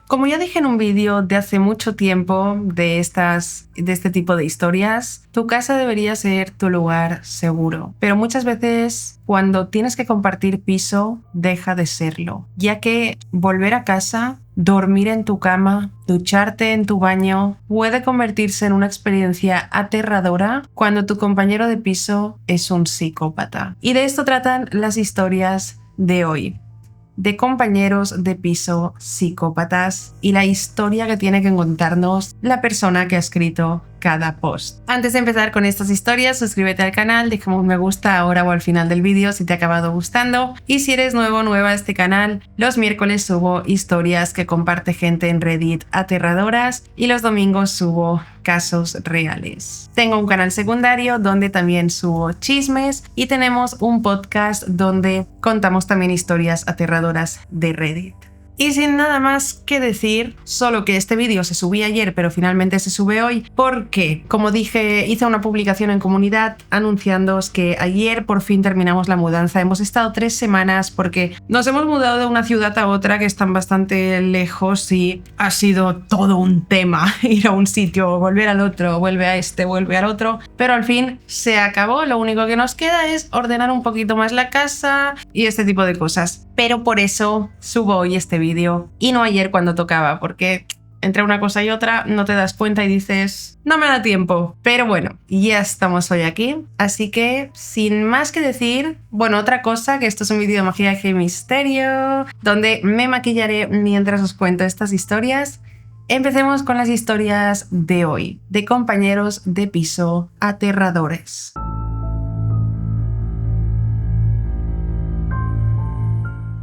Como ya dije en un vídeo de hace mucho tiempo de este tipo de historias, tu casa debería ser tu lugar seguro. Pero muchas veces cuando tienes que compartir piso, deja de serlo, ya que volver a casa, dormir en tu cama, ducharte en tu baño, puede convertirse en una experiencia aterradora cuando tu compañero de piso es un psicópata. Y de esto tratan las historias de hoy, de compañeros de piso psicópatas y la historia que tiene que contarnos la persona que ha escrito cada post. Antes de empezar con estas historias, suscríbete al canal, déjame un me gusta ahora o al final del vídeo si te ha acabado gustando, y si eres nuevo o nueva a este canal, los miércoles subo historias que comparte gente en Reddit aterradoras y los domingos subo casos reales. Tengo un canal secundario donde también subo chismes y tenemos un podcast donde contamos también historias aterradoras de Reddit. Y sin nada más que decir, solo que este vídeo se subía ayer pero finalmente se sube hoy porque, como dije, hice una publicación en comunidad anunciándoos que ayer por fin terminamos la mudanza. Hemos estado 3 semanas porque nos hemos mudado de una ciudad a otra que están bastante lejos y ha sido todo un tema ir a un sitio, volver al otro, vuelve a este, vuelve al otro, pero al fin se acabó. Lo único que nos queda es ordenar un poquito más la casa y este tipo de cosas. Pero por eso subo hoy este vídeo y no ayer cuando tocaba, porque entre una cosa y otra no te das cuenta y dices, no me da tiempo. Pero bueno, ya estamos hoy aquí, así que sin más que decir, bueno, otra cosa, que esto es un vídeo de maquillaje y misterio, donde me maquillaré mientras os cuento estas historias. Empecemos con las historias de hoy, de compañeros de piso aterradores.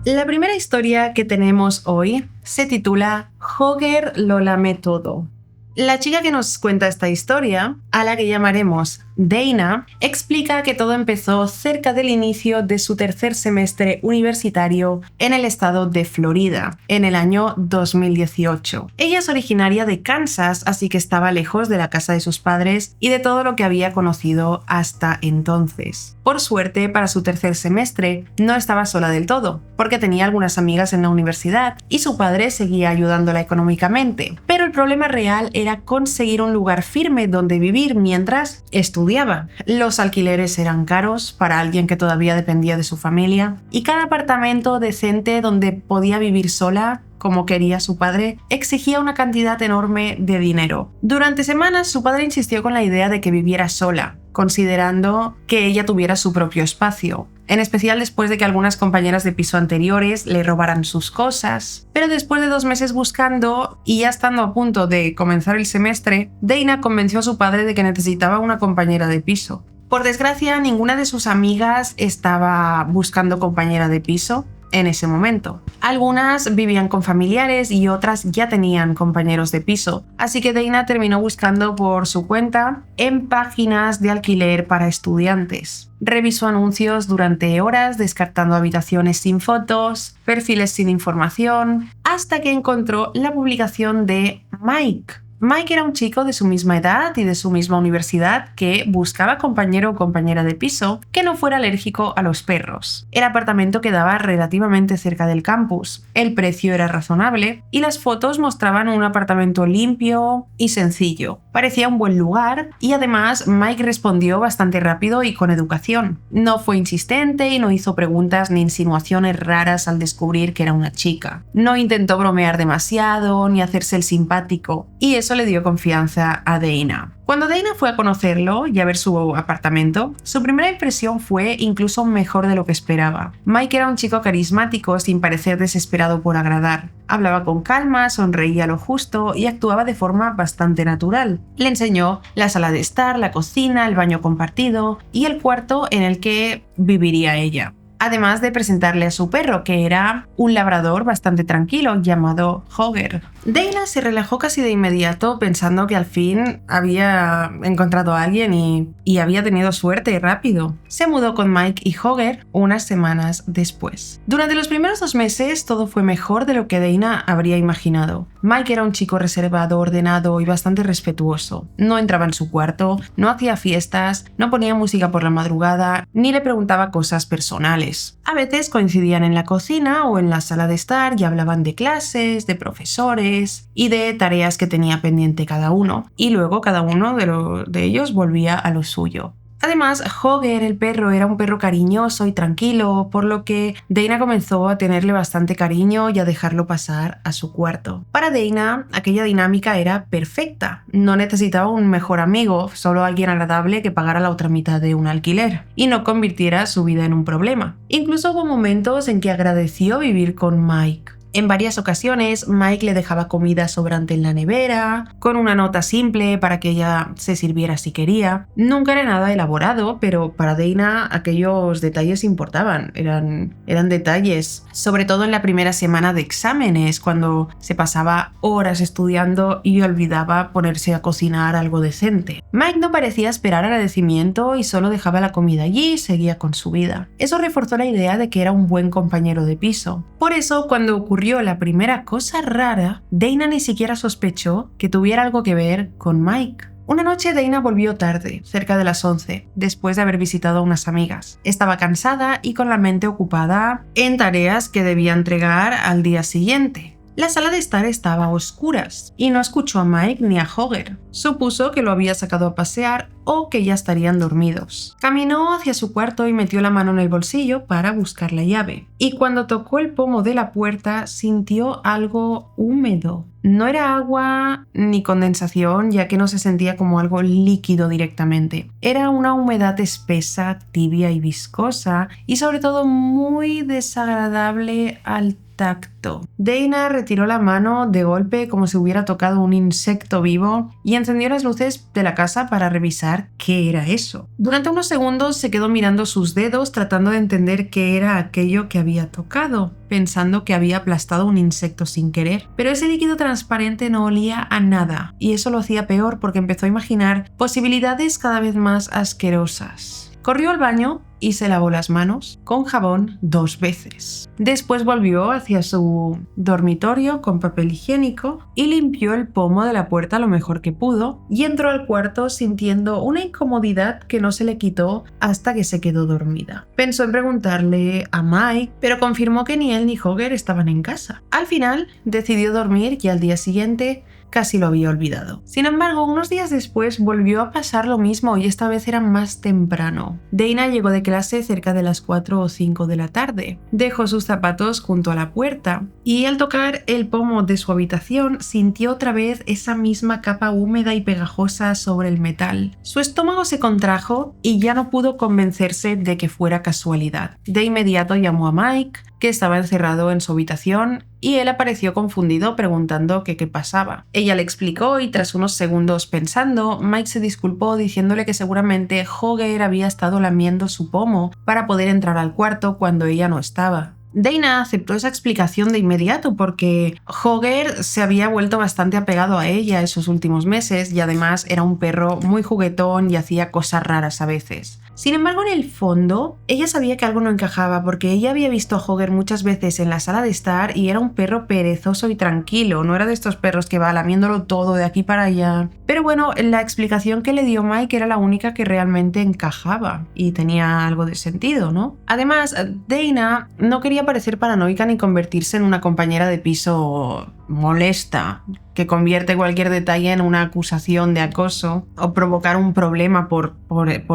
La primera historia que tenemos hoy se titula Jogger lo lame todo. La chica que nos cuenta esta historia, a la que llamaremos Dana, explica que todo empezó cerca del inicio de su tercer semestre universitario en el estado de Florida, en el año 2018. Ella es originaria de Kansas, así que estaba lejos de la casa de sus padres y de todo lo que había conocido hasta entonces. Por suerte, para su tercer semestre, no estaba sola del todo, porque tenía algunas amigas en la universidad y su padre seguía ayudándola económicamente. Pero el problema real era conseguir un lugar firme donde vivir mientras estudiaba. Los alquileres eran caros para alguien que todavía dependía de su familia y cada apartamento decente donde podía vivir sola, como quería su padre, exigía una cantidad enorme de dinero. Durante semanas su padre insistió con la idea de que viviera sola, considerando que ella tuviera su propio espacio, en especial después de que algunas compañeras de piso anteriores le robaran sus cosas. Pero después de 2 meses buscando y ya estando a punto de comenzar el semestre, Dana convenció a su padre de que necesitaba una compañera de piso. Por desgracia, ninguna de sus amigas estaba buscando compañera de piso en ese momento. Algunas vivían con familiares y otras ya tenían compañeros de piso, así que Dana terminó buscando por su cuenta en páginas de alquiler para estudiantes. Revisó anuncios durante horas, descartando habitaciones sin fotos, perfiles sin información, hasta que encontró la publicación de Mike. Mike era un chico de su misma edad y de su misma universidad que buscaba compañero o compañera de piso que no fuera alérgico a los perros. El apartamento quedaba relativamente cerca del campus, el precio era razonable y las fotos mostraban un apartamento limpio y sencillo. Parecía un buen lugar y además Mike respondió bastante rápido y con educación. No fue insistente y no hizo preguntas ni insinuaciones raras al descubrir que era una chica. No intentó bromear demasiado ni hacerse el simpático y eso le dio confianza a Dana. Cuando Dana fue a conocerlo y a ver su apartamento, su primera impresión fue incluso mejor de lo que esperaba. Mike era un chico carismático sin parecer desesperado por agradar. Hablaba con calma, sonreía lo justo y actuaba de forma bastante natural. Le enseñó la sala de estar, la cocina, el baño compartido y el cuarto en el que viviría ella. Además de presentarle a su perro, que era un labrador bastante tranquilo llamado Jogger. Dana se relajó casi de inmediato pensando que al fin había encontrado a alguien y había tenido suerte rápido. Se mudó con Mike y Jogger unas semanas después. Durante los primeros 2 meses todo fue mejor de lo que Dana habría imaginado. Mike era un chico reservado, ordenado y bastante respetuoso. No entraba en su cuarto, no hacía fiestas, no ponía música por la madrugada, ni le preguntaba cosas personales. normales. A veces coincidían en la cocina o en la sala de estar y hablaban de clases, de profesores y de tareas que tenía pendiente cada uno, y luego cada uno de ellos volvía a lo suyo. Además, Hogger, el perro, era un perro cariñoso y tranquilo, por lo que Dana comenzó a tenerle bastante cariño y a dejarlo pasar a su cuarto. Para Dana, aquella dinámica era perfecta. No necesitaba un mejor amigo, solo alguien agradable que pagara la otra mitad de un alquiler y no convirtiera su vida en un problema. Incluso hubo momentos en que agradeció vivir con Mike. En varias ocasiones, Mike le dejaba comida sobrante en la nevera, con una nota simple para que ella se sirviera si quería. Nunca era nada elaborado, pero para Dana aquellos detalles importaban, eran detalles. Sobre todo en la primera semana de exámenes, cuando se pasaba horas estudiando y olvidaba ponerse a cocinar algo decente. Mike no parecía esperar agradecimiento y solo dejaba la comida allí y seguía con su vida. Eso reforzó la idea de que era un buen compañero de piso. Por eso, cuando ocurrió la primera cosa rara, Dana ni siquiera sospechó que tuviera algo que ver con Mike. Una noche Dana volvió tarde, cerca de las 11, después de haber visitado a unas amigas. Estaba cansada y con la mente ocupada en tareas que debía entregar al día siguiente. La sala de estar estaba a oscuras y no escuchó a Mike ni a Hogger. Supuso que lo había sacado a pasear o que ya estarían dormidos. Caminó hacia su cuarto y metió la mano en el bolsillo para buscar la llave. Y cuando tocó el pomo de la puerta, sintió algo húmedo. No era agua ni condensación, ya que no se sentía como algo líquido directamente. Era una humedad espesa, tibia y viscosa, y sobre todo muy desagradable al tacto. Dana retiró la mano de golpe como si hubiera tocado un insecto vivo y encendió las luces de la casa para revisar qué era eso. Durante unos segundos se quedó mirando sus dedos tratando de entender qué era aquello que había tocado, pensando que había aplastado un insecto sin querer. Pero ese líquido transparente no olía a nada y eso lo hacía peor porque empezó a imaginar posibilidades cada vez más asquerosas. Corrió al baño y se lavó las manos con jabón 2 veces. Después volvió hacia su dormitorio con papel higiénico y limpió el pomo de la puerta lo mejor que pudo y entró al cuarto sintiendo una incomodidad que no se le quitó hasta que se quedó dormida. Pensó en preguntarle a Mike, pero confirmó que ni él ni Hogger estaban en casa. Al final decidió dormir y al día siguiente casi lo había olvidado. Sin embargo, unos días después volvió a pasar lo mismo y esta vez era más temprano. Dana llegó de clase cerca de las 4 o 5 de la tarde. Dejó sus zapatos junto a la puerta y al tocar el pomo de su habitación sintió otra vez esa misma capa húmeda y pegajosa sobre el metal. Su estómago se contrajo y ya no pudo convencerse de que fuera casualidad. De inmediato llamó a Mike, que estaba encerrado en su habitación, y él apareció confundido preguntando qué pasaba. Ella le explicó y tras unos segundos pensando, Mike se disculpó diciéndole que seguramente Hogger había estado lamiendo su pomo para poder entrar al cuarto cuando ella no estaba. Dana aceptó esa explicación de inmediato porque Hogger se había vuelto bastante apegado a ella esos últimos meses y además era un perro muy juguetón y hacía cosas raras a veces. Sin embargo, en el fondo, ella sabía que algo no encajaba porque ella había visto a Hogger muchas veces en la sala de estar y era un perro perezoso y tranquilo, no era de estos perros que va lamiéndolo todo de aquí para allá. Pero bueno, la explicación que le dio Mike era la única que realmente encajaba y tenía algo de sentido, ¿no? Además, Dana no quería parecer paranoica ni convertirse en una compañera de piso molesta, que convierte cualquier detalle en una acusación de acoso o provocar un problema por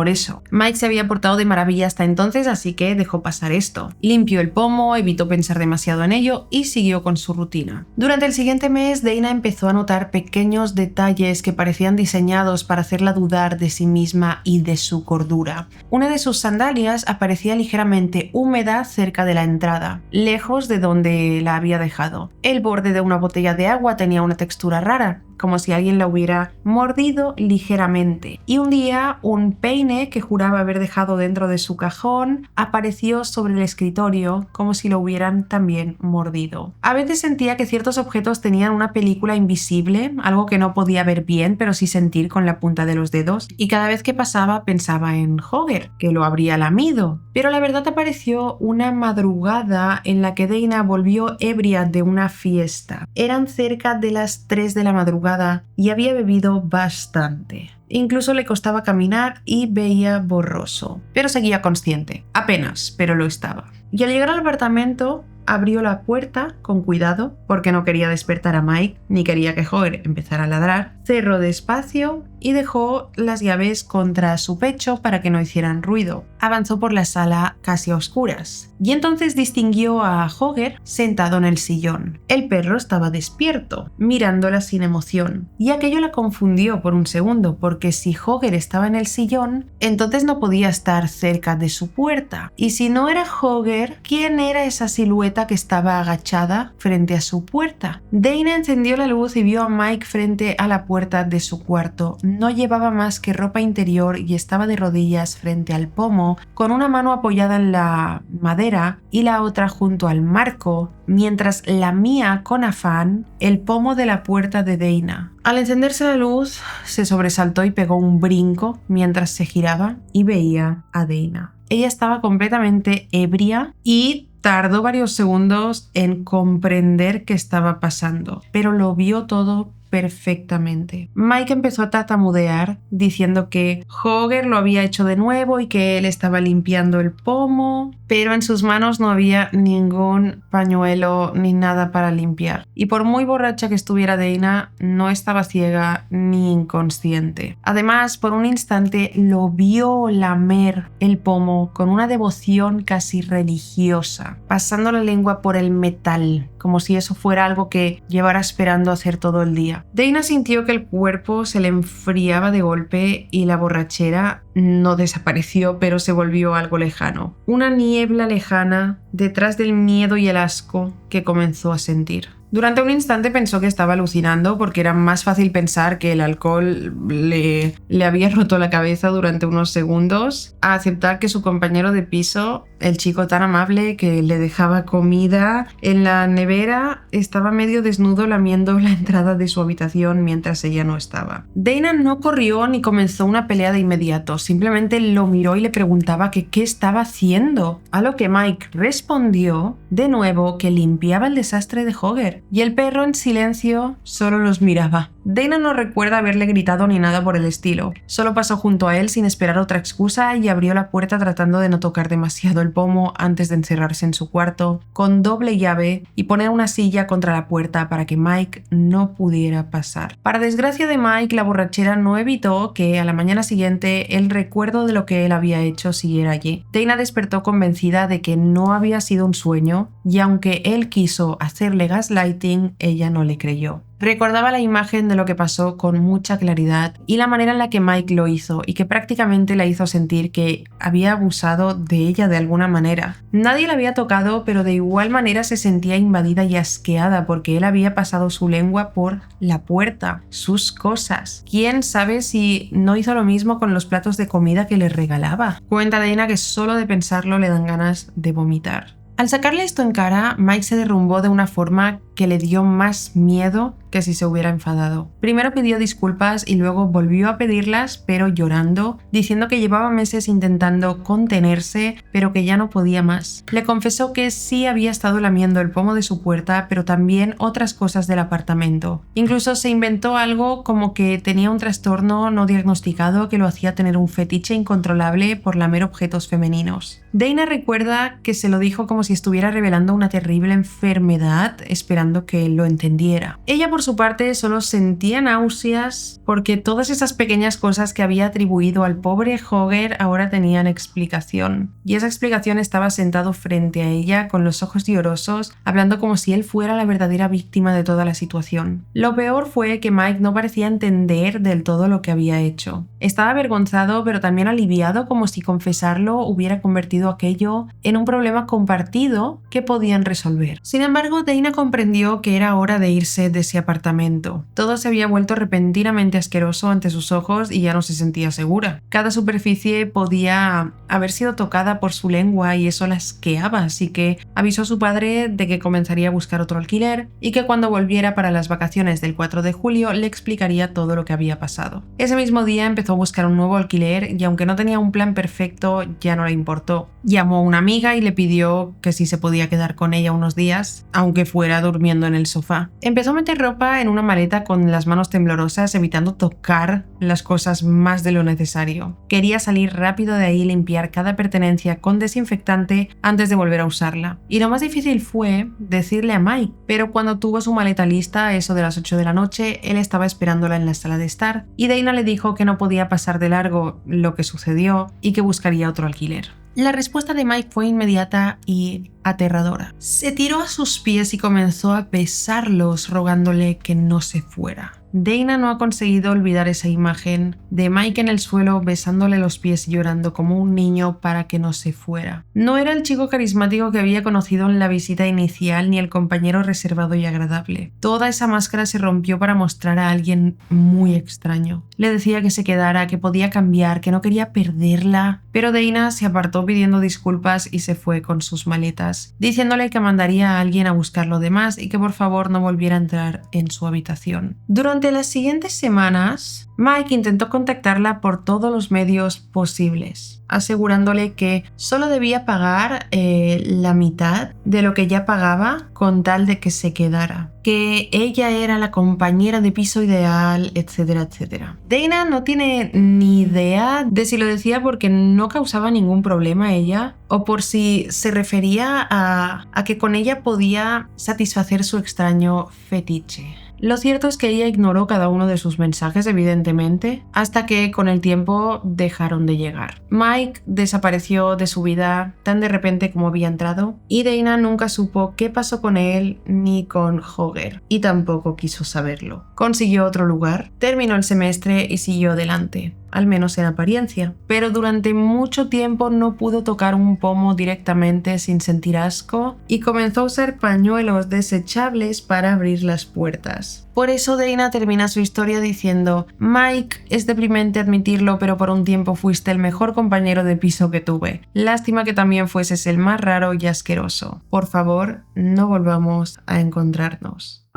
eso. Mike se había portado de maravilla hasta entonces, así que dejó pasar esto. Limpió el pomo, evitó pensar demasiado en ello y siguió con su rutina. Durante el siguiente mes, Dana empezó a notar pequeños detalles que parecían diseñados para hacerla dudar de sí misma y de su cordura. Una de sus sandalias aparecía ligeramente húmeda cerca de la entrada, lejos de donde la había dejado. El borde de una botella de agua tenía una textura rara, como si alguien la hubiera mordido ligeramente. Y un día, un peine que juraba haber dejado dentro de su cajón apareció sobre el escritorio como si lo hubieran también mordido. A veces sentía que ciertos objetos tenían una película invisible, algo que no podía ver bien, pero sí sentir con la punta de los dedos, y cada vez que pasaba pensaba en Hogger, que lo habría lamido. Pero la verdad apareció una madrugada en la que Dana volvió ebria de una fiesta. Eran cerca de las 3 de la madrugada madrugada y había bebido bastante. Incluso le costaba caminar y veía borroso, pero seguía consciente. Apenas, pero lo estaba. Y al llegar al apartamento, abrió la puerta con cuidado porque no quería despertar a Mike ni quería que Hoger empezara a ladrar. Cerró despacio y dejó las llaves contra su pecho para que no hicieran ruido. Avanzó por la sala casi a oscuras y entonces distinguió a Hoger sentado en el sillón. El perro estaba despierto, mirándola sin emoción, y aquello la confundió por un segundo porque si Hoger estaba en el sillón, entonces no podía estar cerca de su puerta. Y si no era Hoger, ¿quién era esa silueta que estaba agachada frente a su puerta? Dana encendió la luz y vio a Mike frente a la puerta de su cuarto. No llevaba más que ropa interior y estaba de rodillas frente al pomo, con una mano apoyada en la madera y la otra junto al marco, mientras lamía con afán el pomo de la puerta de Dana. Al encenderse la luz, se sobresaltó y pegó un brinco mientras se giraba y veía a Dana. Ella estaba completamente ebria y tardó varios segundos en comprender qué estaba pasando, pero lo vio todo perfectamente. Mike empezó a tartamudear diciendo que Hoger lo había hecho de nuevo y que él estaba limpiando el pomo, pero en sus manos no había ningún pañuelo ni nada para limpiar. Y por muy borracha que estuviera Dana, no estaba ciega ni inconsciente. Además, por un instante lo vio lamer el pomo con una devoción casi religiosa, pasando la lengua por el metal, como si eso fuera algo que llevara esperando hacer todo el día. Dana sintió que el cuerpo se le enfriaba de golpe y la borrachera no desapareció, pero se volvió algo lejano. Una niebla lejana detrás del miedo y el asco que comenzó a sentir. Durante un instante pensó que estaba alucinando porque era más fácil pensar que el alcohol le había roto la cabeza durante unos segundos, a aceptar que su compañero de piso, el chico tan amable que le dejaba comida en la nevera, estaba medio desnudo lamiendo la entrada de su habitación mientras ella no estaba. Dana no corrió ni comenzó una pelea de inmediato, simplemente lo miró y le preguntaba que qué estaba haciendo, a lo que Mike respondió de nuevo que limpiaba el desastre de Hoger. Y el perro en silencio solo los miraba. Dana no recuerda haberle gritado ni nada por el estilo. Solo pasó junto a él sin esperar otra excusa y abrió la puerta tratando de no tocar demasiado el pomo antes de encerrarse en su cuarto con doble llave y poner una silla contra la puerta para que Mike no pudiera pasar. Para desgracia de Mike, la borrachera no evitó que a la mañana siguiente el recuerdo de lo que él había hecho siguiera allí. Dana despertó convencida de que no había sido un sueño y aunque él quiso hacerle gaslighting, ella no le creyó. Recordaba la imagen de lo que pasó con mucha claridad y la manera en la que Mike lo hizo y que prácticamente la hizo sentir que había abusado de ella de alguna manera. Nadie la había tocado, pero de igual manera se sentía invadida y asqueada porque él había pasado su lengua por la puerta, sus cosas. ¿Quién sabe si no hizo lo mismo con los platos de comida que le regalaba? Cuenta Dana que solo de pensarlo le dan ganas de vomitar. Al sacarle esto en cara, Mike se derrumbó de una forma que le dio más miedo que si se hubiera enfadado. Primero pidió disculpas y luego volvió a pedirlas, pero llorando, diciendo que llevaba meses intentando contenerse, pero que ya no podía más. Le confesó que sí había estado lamiendo el pomo de su puerta, pero también otras cosas del apartamento. Incluso se inventó algo como que tenía un trastorno no diagnosticado que lo hacía tener un fetiche incontrolable por lamer objetos femeninos. Dana recuerda que se lo dijo como si estuviera revelando una terrible enfermedad, esperando que él lo entendiera. Ella, por su parte, solo sentía náuseas porque todas esas pequeñas cosas que había atribuido al pobre Hoger ahora tenían explicación. Y esa explicación estaba sentado frente a ella con los ojos llorosos, hablando como si él fuera la verdadera víctima de toda la situación. Lo peor fue que Mike no parecía entender del todo lo que había hecho. Estaba avergonzado, pero también aliviado, como si confesarlo hubiera convertido aquello en un problema compartido que podían resolver. Sin embargo, Dana comprendió que era hora de irse de ese apartamento. Todo se había vuelto repentinamente asqueroso ante sus ojos y ya no se sentía segura. Cada superficie podía haber sido tocada por su lengua y eso la asqueaba, así que avisó a su padre de que comenzaría a buscar otro alquiler y que cuando volviera para las vacaciones del 4 de julio le explicaría todo lo que había pasado. Ese mismo día empezó a buscar un nuevo alquiler y aunque no tenía un plan perfecto, ya no le importó. Llamó a una amiga y le pidió que sí se podía quedar con ella unos días, aunque fuera durmiendo en el sofá. Empezó a meter ropa en una maleta con las manos temblorosas, evitando tocar las cosas más de lo necesario. Quería salir rápido de ahí y limpiar cada pertenencia con desinfectante antes de volver a usarla. Y lo más difícil fue decirle a Mike, pero cuando tuvo su maleta lista, a eso de las 8 de la noche, él estaba esperándola en la sala de estar y Dana le dijo que no podía pasar de largo lo que sucedió y que buscaría otro alquiler. La respuesta de Mike fue inmediata y aterradora. Se tiró a sus pies y comenzó a besarlos, rogándole que no se fuera. Dana no ha conseguido olvidar esa imagen de Mike en el suelo besándole los pies y llorando como un niño para que no se fuera. No era el chico carismático que había conocido en la visita inicial ni el compañero reservado y agradable. Toda esa máscara se rompió para mostrar a alguien muy extraño. Le decía que se quedara, que podía cambiar, que no quería perderla, pero Dana se apartó pidiendo disculpas y se fue con sus maletas, diciéndole que mandaría a alguien a buscar lo demás y que por favor no volviera a entrar en su habitación. Durante las siguientes semanas, Mike intentó contactarla por todos los medios posibles, asegurándole que solo debía pagar la mitad de lo que ya pagaba con tal de que se quedara, que ella era la compañera de piso ideal, etcétera, etcétera. Dana no tiene ni idea de si lo decía porque no causaba ningún problema a ella o por si se refería a que con ella podía satisfacer su extraño fetiche. Lo cierto es que ella ignoró cada uno de sus mensajes, evidentemente, hasta que con el tiempo dejaron de llegar. Mike desapareció de su vida tan de repente como había entrado y Dana nunca supo qué pasó con él ni con Jagger y tampoco quiso saberlo. Consiguió otro lugar, terminó el semestre y siguió adelante, al menos en apariencia, pero durante mucho tiempo no pudo tocar un pomo directamente sin sentir asco y comenzó a usar pañuelos desechables para abrir las puertas. Por eso Dana termina su historia diciendo: Mike, es deprimente admitirlo, pero por un tiempo fuiste el mejor compañero de piso que tuve. Lástima que también fueses el más raro y asqueroso. Por favor, no volvamos a encontrarnos.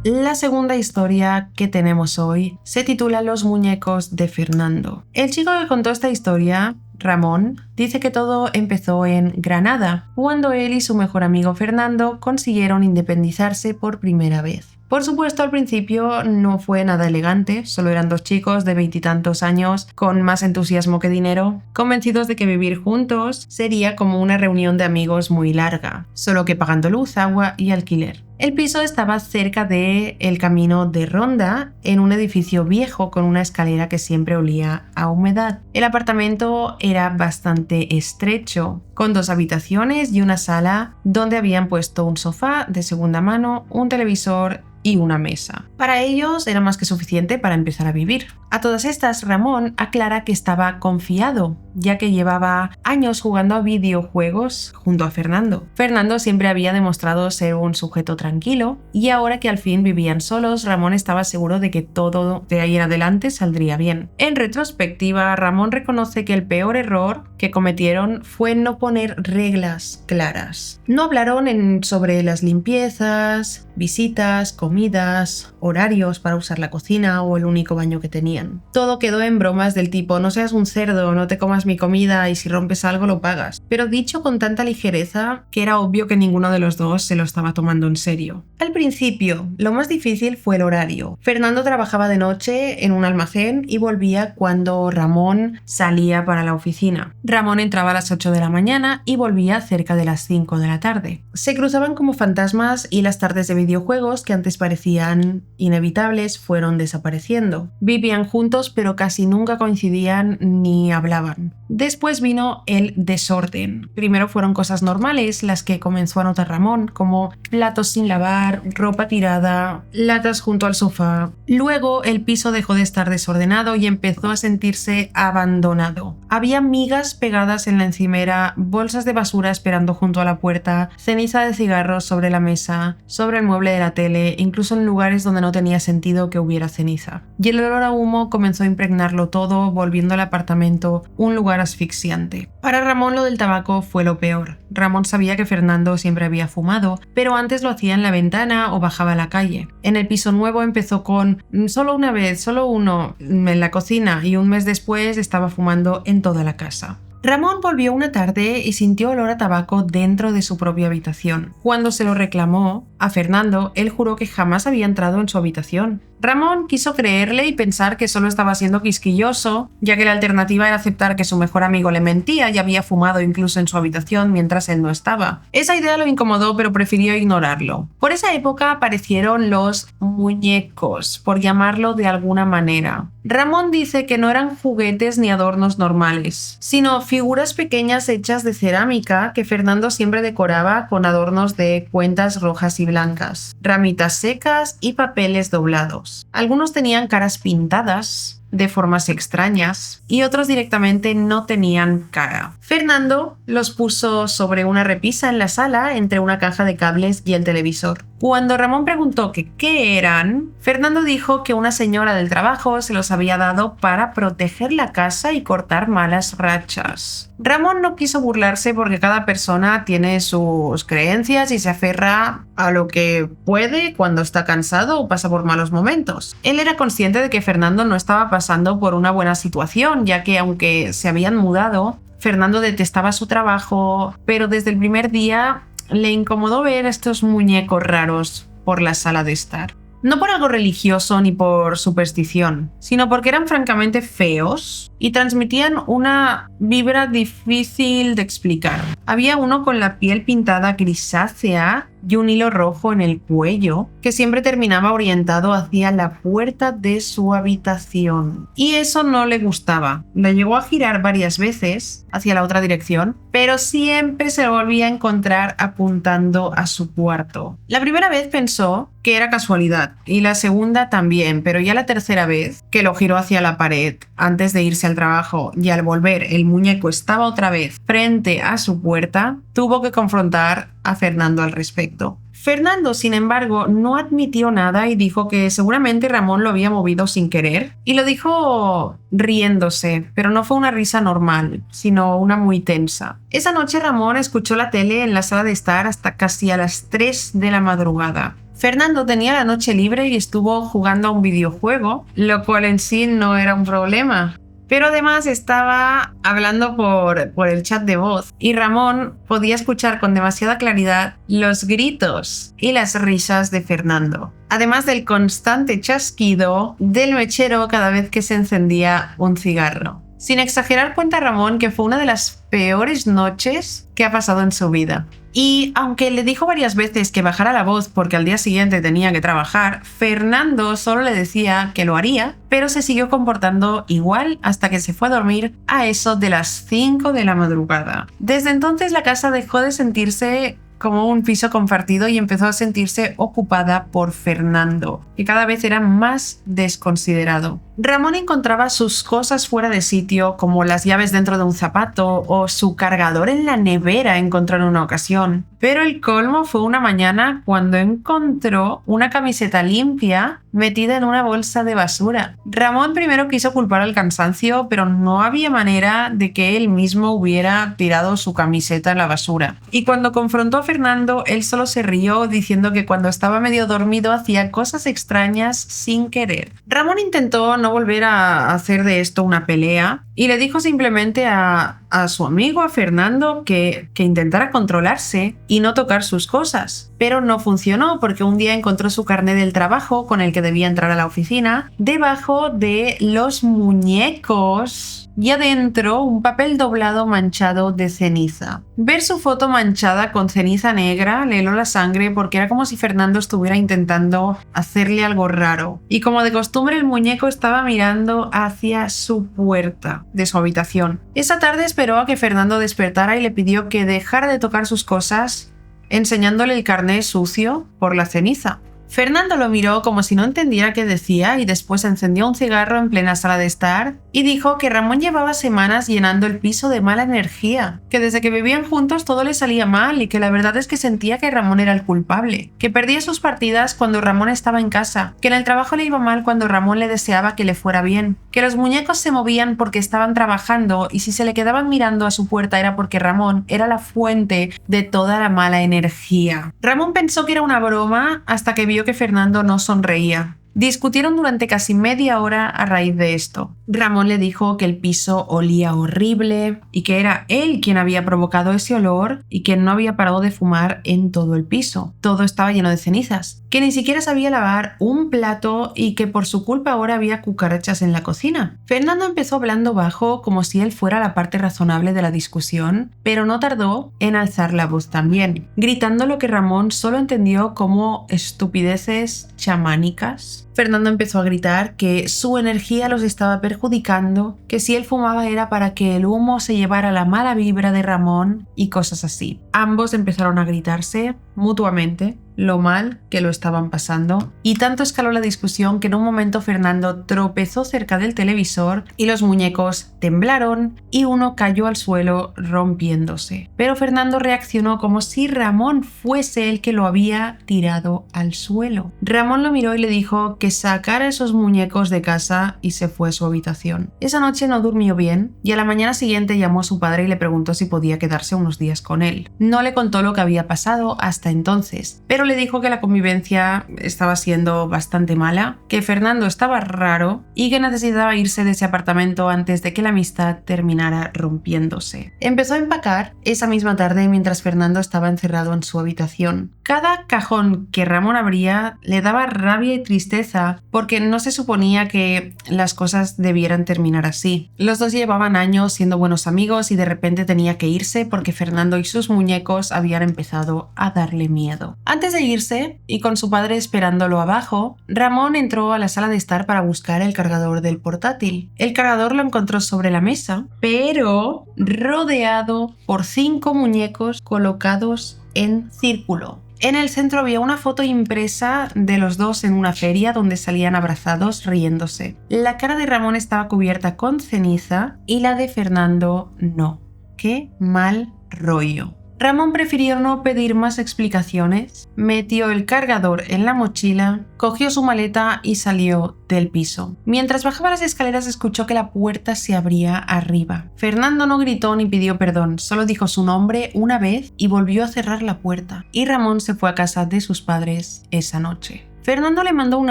La segunda historia que tenemos hoy se titula Los muñecos de Fernando. El chico que contó esta historia, Ramón, dice que todo empezó en Granada, cuando él y su mejor amigo Fernando consiguieron independizarse por primera vez. Por supuesto, al principio no fue nada elegante, solo eran dos chicos de 20 y tantos años con más entusiasmo que dinero, convencidos de que vivir juntos sería como una reunión de amigos muy larga, solo que pagando luz, agua y alquiler. El piso estaba cerca del camino de Ronda, en un edificio viejo con una escalera que siempre olía a humedad. El apartamento era bastante estrecho, con 2 habitaciones y una sala donde habían puesto un sofá de segunda mano, un televisor y una mesa. Para ellos era más que suficiente para empezar a vivir. A todas estas, Ramón aclara que estaba confiado, ya que llevaba años jugando a videojuegos junto a Fernando. Fernando siempre había demostrado ser un sujeto tranquilo y ahora que al fin vivían solos, Ramón estaba seguro de que todo de ahí en adelante saldría bien. En retrospectiva, Ramón reconoce que el peor error que cometieron fue no poner reglas claras. No hablaron sobre las limpiezas, visitas, comidas, horarios para usar la cocina o el único baño que tenían. Todo quedó en bromas del tipo: no seas un cerdo, no te comas mi comida y si rompes algo lo pagas. Pero dicho con tanta ligereza que era obvio que ninguno de los dos se lo estaba tomando en serio. Al principio, lo más difícil fue el horario. Fernando trabajaba de noche en un almacén y volvía cuando Ramón salía para la oficina. Ramón entraba a las 8 de la mañana y volvía cerca de las 5 de la tarde. Se cruzaban como fantasmas y las tardes de videojuegos, que antes parecían inevitables, fueron desapareciendo. Vivían juntos pero casi nunca coincidían ni hablaban. Después vino el desorden. Primero fueron cosas normales las que comenzó a notar Ramón, como platos sin lavar, ropa tirada, latas junto al sofá. Luego el piso dejó de estar desordenado y empezó a sentirse abandonado. Había migas pegadas en la encimera, bolsas de basura esperando junto a la puerta, ceniza de cigarros sobre la mesa, sobre el mueble de la tele, incluso en lugares donde no tenía sentido que hubiera ceniza. Y el olor a humo comenzó a impregnarlo todo, volviendo al apartamento un lugar asfixiante. Para Ramón lo del tabaco fue lo peor. Ramón sabía que Fernando siempre había fumado, pero antes lo hacía en la ventana o bajaba a la calle. En el piso nuevo empezó con solo una vez, solo uno, en la cocina, y un mes después estaba fumando en toda la casa. Ramón volvió una tarde y sintió olor a tabaco dentro de su propia habitación. Cuando se lo reclamó a Fernando, él juró que jamás había entrado en su habitación. Ramón quiso creerle y pensar que solo estaba siendo quisquilloso, ya que la alternativa era aceptar que su mejor amigo le mentía y había fumado incluso en su habitación mientras él no estaba. Esa idea lo incomodó, pero prefirió ignorarlo. Por esa época aparecieron los muñecos, por llamarlo de alguna manera. Ramón dice que no eran juguetes ni adornos normales, sino figuras pequeñas hechas de cerámica que Fernando siempre decoraba con adornos de cuentas rojas y blancas, ramitas secas y papeles doblados. Algunos tenían caras pintadas de formas extrañas y otros directamente no tenían cara. Fernando los puso sobre una repisa en la sala entre una caja de cables y el televisor. Cuando Ramón preguntó que qué eran, Fernando dijo que una señora del trabajo se los había dado para proteger la casa y cortar malas rachas. Ramón no quiso burlarse porque cada persona tiene sus creencias y se aferra a lo que puede cuando está cansado o pasa por malos momentos. Él era consciente de que Fernando no estaba pasando por una buena situación, ya que aunque se habían mudado, Fernando detestaba su trabajo, pero desde el primer día le incomodó ver estos muñecos raros por la sala de estar. No por algo religioso ni por superstición, sino porque eran francamente feos y transmitían una vibra difícil de explicar. Había uno con la piel pintada grisácea y un hilo rojo en el cuello que siempre terminaba orientado hacia la puerta de su habitación. Y eso no le gustaba. Le llegó a girar varias veces hacia la otra dirección, pero siempre se volvía a encontrar apuntando a su cuarto. La primera vez pensó que era casualidad y la segunda también, pero ya la tercera vez que lo giró hacia la pared antes de irse al trabajo y al volver el muñeco estaba otra vez frente a su puerta, tuvo que confrontar a Fernando al respecto. Fernando, sin embargo, no admitió nada y dijo que seguramente Ramón lo había movido sin querer, y lo dijo riéndose, pero no fue una risa normal, sino una muy tensa. Esa noche Ramón escuchó la tele en la sala de estar hasta casi a las 3 de la madrugada. Fernando tenía la noche libre y estuvo jugando a un videojuego, lo cual en sí no era un problema. Pero además estaba hablando por el chat de voz y Ramón podía escuchar con demasiada claridad los gritos y las risas de Fernando, además del constante chasquido del mechero cada vez que se encendía un cigarro. Sin exagerar, cuenta Ramón que fue una de las peores noches que ha pasado en su vida. Y aunque le dijo varias veces que bajara la voz porque al día siguiente tenía que trabajar, Fernando solo le decía que lo haría, pero se siguió comportando igual hasta que se fue a dormir a eso de las 5 de la madrugada. Desde entonces la casa dejó de sentirse como un piso compartido y empezó a sentirse ocupada por Fernando, que cada vez era más desconsiderado. Ramón encontraba sus cosas fuera de sitio, como las llaves dentro de un zapato o su cargador en la nevera encontró en una ocasión. Pero el colmo fue una mañana cuando encontró una camiseta limpia metida en una bolsa de basura. Ramón primero quiso culpar al cansancio, pero no había manera de que él mismo hubiera tirado su camiseta en la basura. Y cuando confrontó a Fernando, él solo se rió diciendo que cuando estaba medio dormido hacía cosas extrañas sin querer. Ramón intentó no volver a hacer de esto una pelea y le dijo simplemente a su amigo, a Fernando, que intentara controlarse y no tocar sus cosas. Pero no funcionó porque un día encontró su carnet del trabajo con el que debía entrar a la oficina debajo de los muñecos y adentro un papel doblado manchado de ceniza. Ver su foto manchada con ceniza negra le heló la sangre porque era como si Fernando estuviera intentando hacerle algo raro. Y como de costumbre el muñeco estaba mirando hacia su puerta de su habitación. Esa tarde esperó a que Fernando despertara y le pidió que dejara de tocar sus cosas, enseñándole el carnet sucio por la ceniza. Fernando lo miró como si no entendiera qué decía y después encendió un cigarro en plena sala de estar y dijo que Ramón llevaba semanas llenando el piso de mala energía, que desde que vivían juntos todo le salía mal y que la verdad es que sentía que Ramón era el culpable, que perdía sus partidas cuando Ramón estaba en casa, que en el trabajo le iba mal cuando Ramón le deseaba que le fuera bien, que los muñecos se movían porque estaban trabajando y si se le quedaban mirando a su puerta era porque Ramón era la fuente de toda la mala energía. Ramón pensó que era una broma hasta que vio que Fernando no sonreía. Discutieron durante casi media hora a raíz de esto. Ramón le dijo que el piso olía horrible y que era él quien había provocado ese olor y que no había parado de fumar en todo el piso. Todo estaba lleno de cenizas, que ni siquiera sabía lavar un plato y que por su culpa ahora había cucarachas en la cocina. Fernando empezó hablando bajo como si él fuera la parte razonable de la discusión, pero no tardó en alzar la voz también, gritando lo que Ramón solo entendió como estupideces chamánicas. Fernando empezó a gritar que su energía los estaba perjudicando, que si él fumaba era para que el humo se llevara la mala vibra de Ramón y cosas así. Ambos empezaron a gritarse mutuamente lo mal que lo estaban pasando y tanto escaló la discusión que en un momento Fernando tropezó cerca del televisor y los muñecos temblaron y uno cayó al suelo rompiéndose. Pero Fernando reaccionó como si Ramón fuese el que lo había tirado al suelo. Ramón lo miró y le dijo que sacara esos muñecos de casa y se fue a su habitación. Esa noche no durmió bien y a la mañana siguiente llamó a su padre y le preguntó si podía quedarse unos días con él. No le contó lo que había pasado hasta entonces, pero le dijo que la convivencia estaba siendo bastante mala, que Fernando estaba raro y que necesitaba irse de ese apartamento antes de que la amistad terminara rompiéndose. Empezó a empacar esa misma tarde mientras Fernando estaba encerrado en su habitación. Cada cajón que Ramón abría le daba rabia y tristeza porque no se suponía que las cosas debieran terminar así. Los dos llevaban años siendo buenos amigos y de repente tenía que irse porque Fernando y sus muñecos habían empezado a darle miedo. Antes de irse, y con su padre esperándolo abajo, Ramón entró a la sala de estar para buscar el cargador del portátil. El cargador lo encontró sobre la mesa, pero rodeado por 5 muñecos colocados en círculo. En el centro había una foto impresa de los dos en una feria donde salían abrazados riéndose. La cara de Ramón estaba cubierta con ceniza y la de Fernando no. ¡Qué mal rollo! Ramón prefirió no pedir más explicaciones, metió el cargador en la mochila, cogió su maleta y salió del piso. Mientras bajaba las escaleras escuchó que la puerta se abría arriba. Fernando no gritó ni pidió perdón, solo dijo su nombre una vez y volvió a cerrar la puerta. Y Ramón se fue a casa de sus padres esa noche. Fernando le mandó un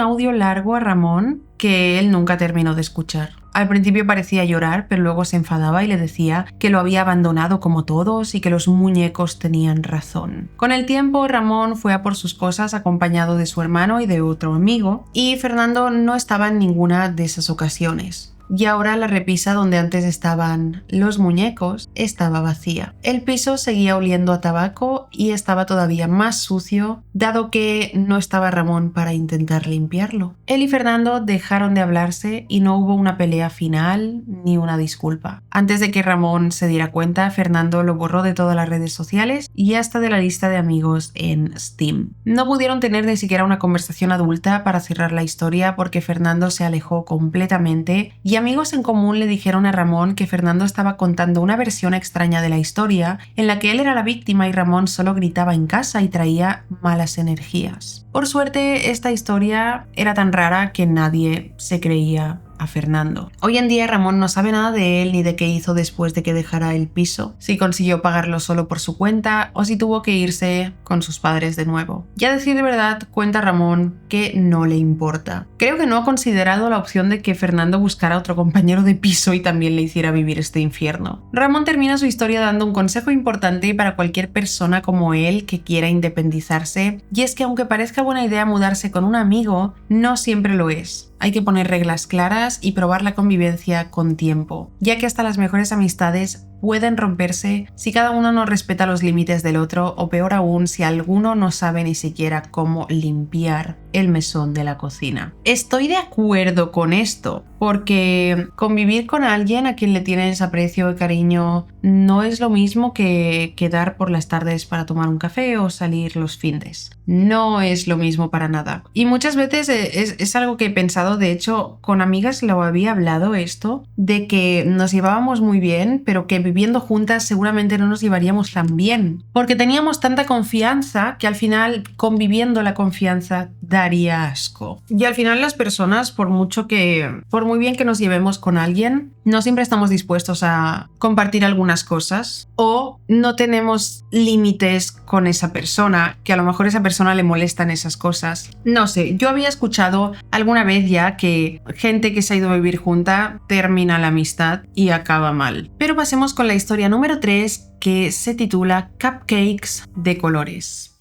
audio largo a Ramón que él nunca terminó de escuchar. Al principio parecía llorar, pero luego se enfadaba y le decía que lo había abandonado como todos y que los muñecos tenían razón. Con el tiempo, Ramón fue a por sus cosas acompañado de su hermano y de otro amigo, y Fernando no estaba en ninguna de esas ocasiones. Y ahora la repisa donde antes estaban los muñecos estaba vacía. El piso seguía oliendo a tabaco y estaba todavía más sucio, dado que no estaba Ramón para intentar limpiarlo. Él y Fernando dejaron de hablarse y no hubo una pelea final ni una disculpa. Antes de que Ramón se diera cuenta, Fernando lo borró de todas las redes sociales y hasta de la lista de amigos en Steam. No pudieron tener ni siquiera una conversación adulta para cerrar la historia porque Fernando se alejó completamente y amigos en común le dijeron a Ramón que Fernando estaba contando una versión extraña de la historia en la que él era la víctima y Ramón solo gritaba en casa y traía malas energías. Por suerte, esta historia era tan rara que nadie se creía a Fernando. Hoy en día Ramón no sabe nada de él ni de qué hizo después de que dejara el piso, si consiguió pagarlo solo por su cuenta o si tuvo que irse con sus padres de nuevo. Y a decir de verdad, cuenta Ramón que no le importa. Creo que no ha considerado la opción de que Fernando buscara otro compañero de piso y también le hiciera vivir este infierno. Ramón termina su historia dando un consejo importante para cualquier persona como él que quiera independizarse, y es que aunque parezca buena idea mudarse con un amigo, no siempre lo es. Hay que poner reglas claras y probar la convivencia con tiempo, ya que hasta las mejores amistades pueden romperse si cada uno no respeta los límites del otro, o peor aún, si alguno no sabe ni siquiera cómo limpiar el mesón de la cocina. Estoy de acuerdo con esto, porque convivir con alguien a quien le tienes aprecio y cariño no es lo mismo que quedar por las tardes para tomar un café o salir los findes. No es lo mismo para nada. Y muchas veces es algo que he pensado, de hecho, con amigas lo había hablado esto, de que nos llevábamos muy bien, pero que viviendo juntas seguramente no nos llevaríamos tan bien, porque teníamos tanta confianza que al final, conviviendo, la confianza daría asco. Y al final las personas, por muy bien que nos llevemos con alguien, no siempre estamos dispuestos a compartir algunas cosas, o no tenemos límites con esa persona, que a lo mejor a esa persona le molestan esas cosas. No sé, yo había escuchado alguna vez ya que gente que se ha ido a vivir junta termina la amistad y acaba mal. Pero pasemos con la historia número 3, que se titula Cupcakes de colores.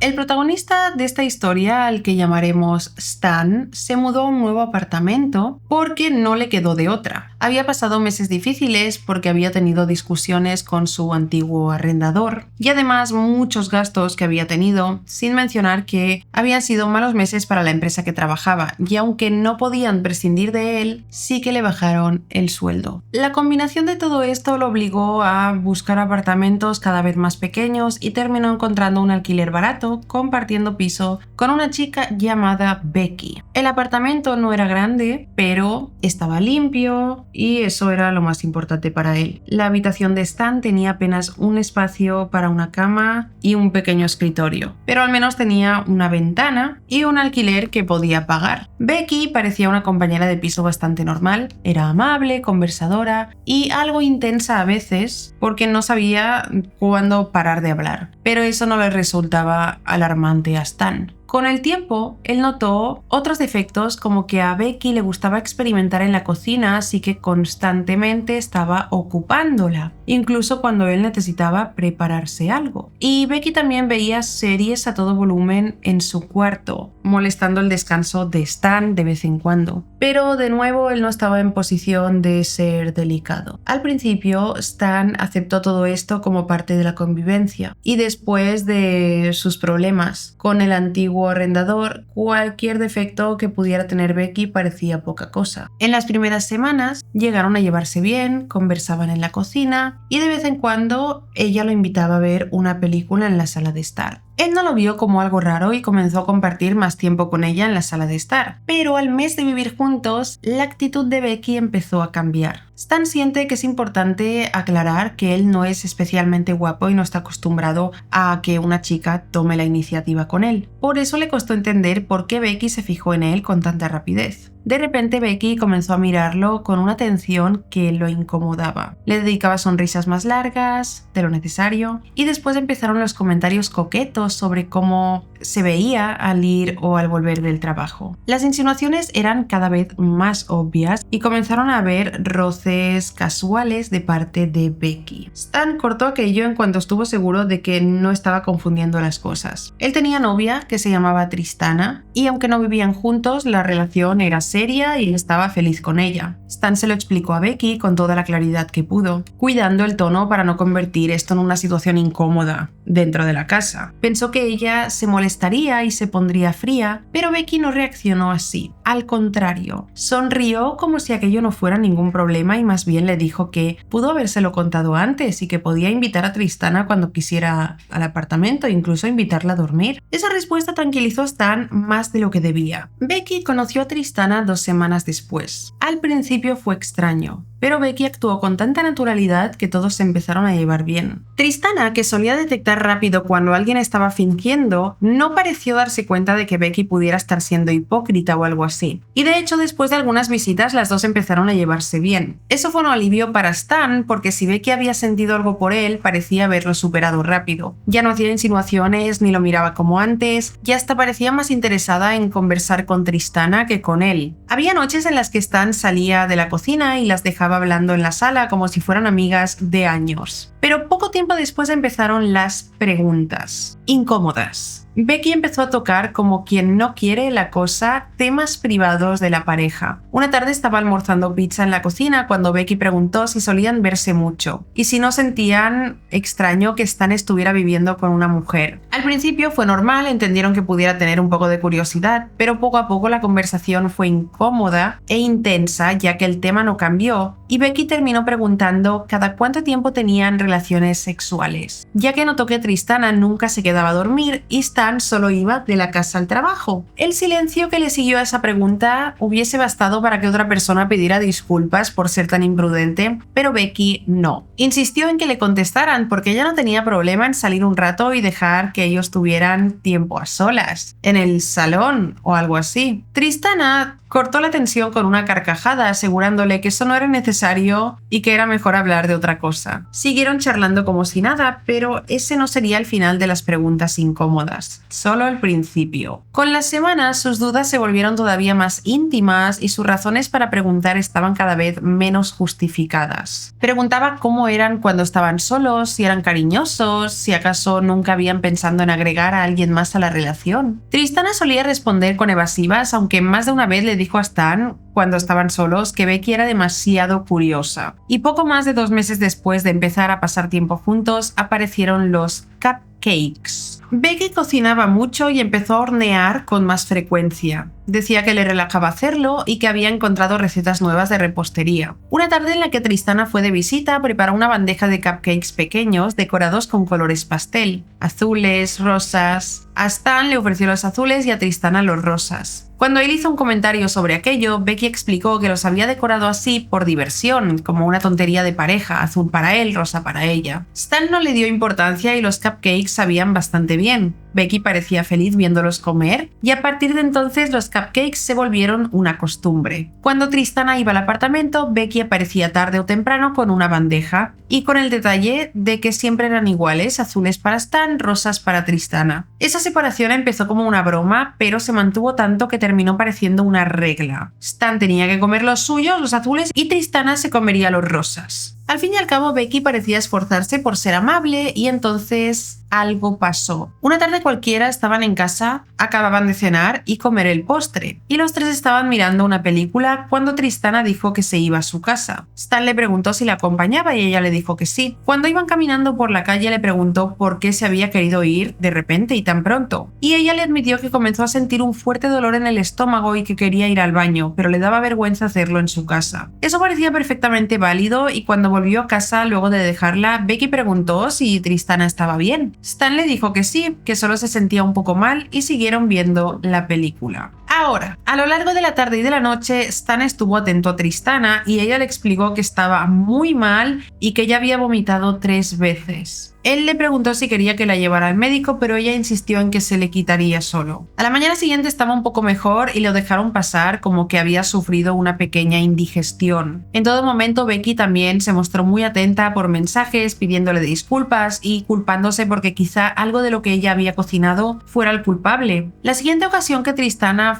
El protagonista de esta historia, al que llamaremos Stan, se mudó a un nuevo apartamento porque no le quedó de otra. Había pasado meses difíciles porque había tenido discusiones con su antiguo arrendador y además muchos gastos que había tenido, sin mencionar que habían sido malos meses para la empresa que trabajaba, y aunque no podían prescindir de él, sí que le bajaron el sueldo. La combinación de todo esto lo obligó a buscar apartamentos cada vez más pequeños y terminó encontrando un alquiler barato, compartiendo piso con una chica llamada Becky. El apartamento no era grande, pero estaba limpio y eso era lo más importante para él. La habitación de Stan tenía apenas un espacio para una cama y un pequeño escritorio, pero al menos tenía una ventana y un alquiler que podía pagar. Becky parecía una compañera de piso bastante normal, era amable, conversadora y algo intensa a veces porque no sabía cuándo parar de hablar, pero eso no le resultaba alarmante a Stan. Con el tiempo, él notó otros defectos, como que a Becky le gustaba experimentar en la cocina, así que constantemente estaba ocupándola, incluso cuando él necesitaba prepararse algo. Y Becky también veía series a todo volumen en su cuarto, molestando el descanso de Stan de vez en cuando. Pero de nuevo, él no estaba en posición de ser delicado. Al principio, Stan aceptó todo esto como parte de la convivencia, y después de sus problemas con el antiguo arrendador, cualquier defecto que pudiera tener Becky parecía poca cosa. En las primeras semanas llegaron a llevarse bien, conversaban en la cocina y de vez en cuando ella lo invitaba a ver una película en la sala de estar. Él no lo vio como algo raro y comenzó a compartir más tiempo con ella en la sala de estar. Pero al mes de vivir juntos, la actitud de Becky empezó a cambiar. Stan siente que es importante aclarar que él no es especialmente guapo y no está acostumbrado a que una chica tome la iniciativa con él. Por eso le costó entender por qué Becky se fijó en él con tanta rapidez. De repente Becky comenzó a mirarlo con una atención que lo incomodaba. Le dedicaba sonrisas más largas de lo necesario y después empezaron los comentarios coquetos sobre cómo se veía al ir o al volver del trabajo. Las insinuaciones eran cada vez más obvias y comenzaron a haber roces casuales de parte de Becky. Stan cortó aquello en cuanto estuvo seguro de que no estaba confundiendo las cosas. Él tenía novia que se llamaba Tristana y aunque no vivían juntos, la relación era seria y estaba feliz con ella. Stan se lo explicó a Becky con toda la claridad que pudo, cuidando el tono para no convertir esto en una situación incómoda dentro de la casa. Pensó que ella se molestaría y se pondría fría, pero Becky no reaccionó así. Al contrario, sonrió como si aquello no fuera ningún problema y más bien le dijo que pudo habérselo contado antes y que podía invitar a Tristana cuando quisiera al apartamento e incluso invitarla a dormir. Esa respuesta tranquilizó a Stan más de lo que debía. Becky conoció a Tristana 2 semanas después. Al principio fue extraño, pero Becky actuó con tanta naturalidad que todos se empezaron a llevar bien. Tristana, que solía detectar rápido cuando alguien estaba fingiendo, no pareció darse cuenta de que Becky pudiera estar siendo hipócrita o algo así. Y de hecho, después de algunas visitas, las dos empezaron a llevarse bien. Eso fue un alivio para Stan, porque si Becky había sentido algo por él, parecía haberlo superado rápido. Ya no hacía insinuaciones ni lo miraba como antes, y hasta parecía más interesada en conversar con Tristana que con él. Había noches en las que Stan salía de la cocina y las dejaba hablando en la sala como si fueran amigas de años. Pero poco Poco tiempo después empezaron las preguntas incómodas. Becky empezó a tocar como quien no quiere la cosa temas privados de la pareja. Una tarde estaba almorzando pizza en la cocina cuando Becky preguntó si solían verse mucho y si no sentían extraño que Stan estuviera viviendo con una mujer. Al principio fue normal, entendieron que pudiera tener un poco de curiosidad, pero poco a poco la conversación fue incómoda e intensa ya que el tema no cambió y Becky terminó preguntando cada cuánto tiempo tenían relaciones sexuales, ya que notó que Tristana nunca se quedaba a dormir y Stan solo iba de la casa al trabajo. El silencio que le siguió a esa pregunta hubiese bastado para que otra persona pidiera disculpas por ser tan imprudente, pero Becky no. Insistió en que le contestaran porque ella no tenía problema en salir un rato y dejar que ellos tuvieran tiempo a solas, en el salón o algo así. Tristana cortó la tensión con una carcajada, asegurándole que eso no era necesario y que era mejor hablar de otra cosa. Siguieron charlando como si nada, pero ese no sería el final de las preguntas incómodas, solo el principio. Con las semanas, sus dudas se volvieron todavía más íntimas y sus razones para preguntar estaban cada vez menos justificadas. Preguntaba cómo eran cuando estaban solos, si eran cariñosos, si acaso nunca habían pensado en agregar a alguien más a la relación. Tristana solía responder con evasivas, aunque más de una vez le dijo a Stan, cuando estaban solos, que Becky era demasiado curiosa. Y poco más de 2 meses después de empezar a pasar tiempo juntos, aparecieron los cupcakes. Becky cocinaba mucho y empezó a hornear con más frecuencia. Decía que le relajaba hacerlo y que había encontrado recetas nuevas de repostería. Una tarde en la que Tristana fue de visita, preparó una bandeja de cupcakes pequeños decorados con colores pastel, azules, rosas. A Stan le ofreció los azules y a Tristana los rosas. Cuando él hizo un comentario sobre aquello, Becky explicó que los había decorado así por diversión, como una tontería de pareja, azul para él, rosa para ella. Stan no le dio importancia y los cupcakes sabían bastante bien. Becky parecía feliz viéndolos comer y a partir de entonces los cupcakes se volvieron una costumbre. Cuando Tristana iba al apartamento, Becky aparecía tarde o temprano con una bandeja y con el detalle de que siempre eran iguales, azules para Stan, rosas para Tristana. Esa separación empezó como una broma, pero se mantuvo tanto que terminó pareciendo una regla. Stan tenía que comer los suyos, los azules, y Tristana se comería los rosas. Al fin y al cabo, Becky parecía esforzarse por ser amable y entonces algo pasó. Una tarde cualquiera estaban en casa, acababan de cenar y comer el postre, y los tres estaban mirando una película cuando Tristana dijo que se iba a su casa. Stan le preguntó si la acompañaba y ella le dijo que sí. Cuando iban caminando por la calle le preguntó por qué se había querido ir de repente y tan pronto, y ella le admitió que comenzó a sentir un fuerte dolor en el estómago y que quería ir al baño, pero le daba vergüenza hacerlo en su casa. Eso parecía perfectamente válido y cuando volvió a casa luego de dejarla, Becky preguntó si Tristana estaba bien. Stan le dijo que sí, que solo se sentía un poco mal y siguieron viendo la película. Ahora, a lo largo de la tarde y de la noche, Stan estuvo atento a Tristana y ella le explicó que estaba muy mal y que ya había vomitado 3 veces. Él le preguntó si quería que la llevara al médico, pero ella insistió en que se le quitaría solo. A la mañana siguiente estaba un poco mejor y lo dejaron pasar como que había sufrido una pequeña indigestión. En todo momento, Becky también se mostró muy atenta por mensajes, pidiéndole disculpas y culpándose porque quizá algo de lo que ella había cocinado fuera el culpable. La siguiente ocasión que Tristana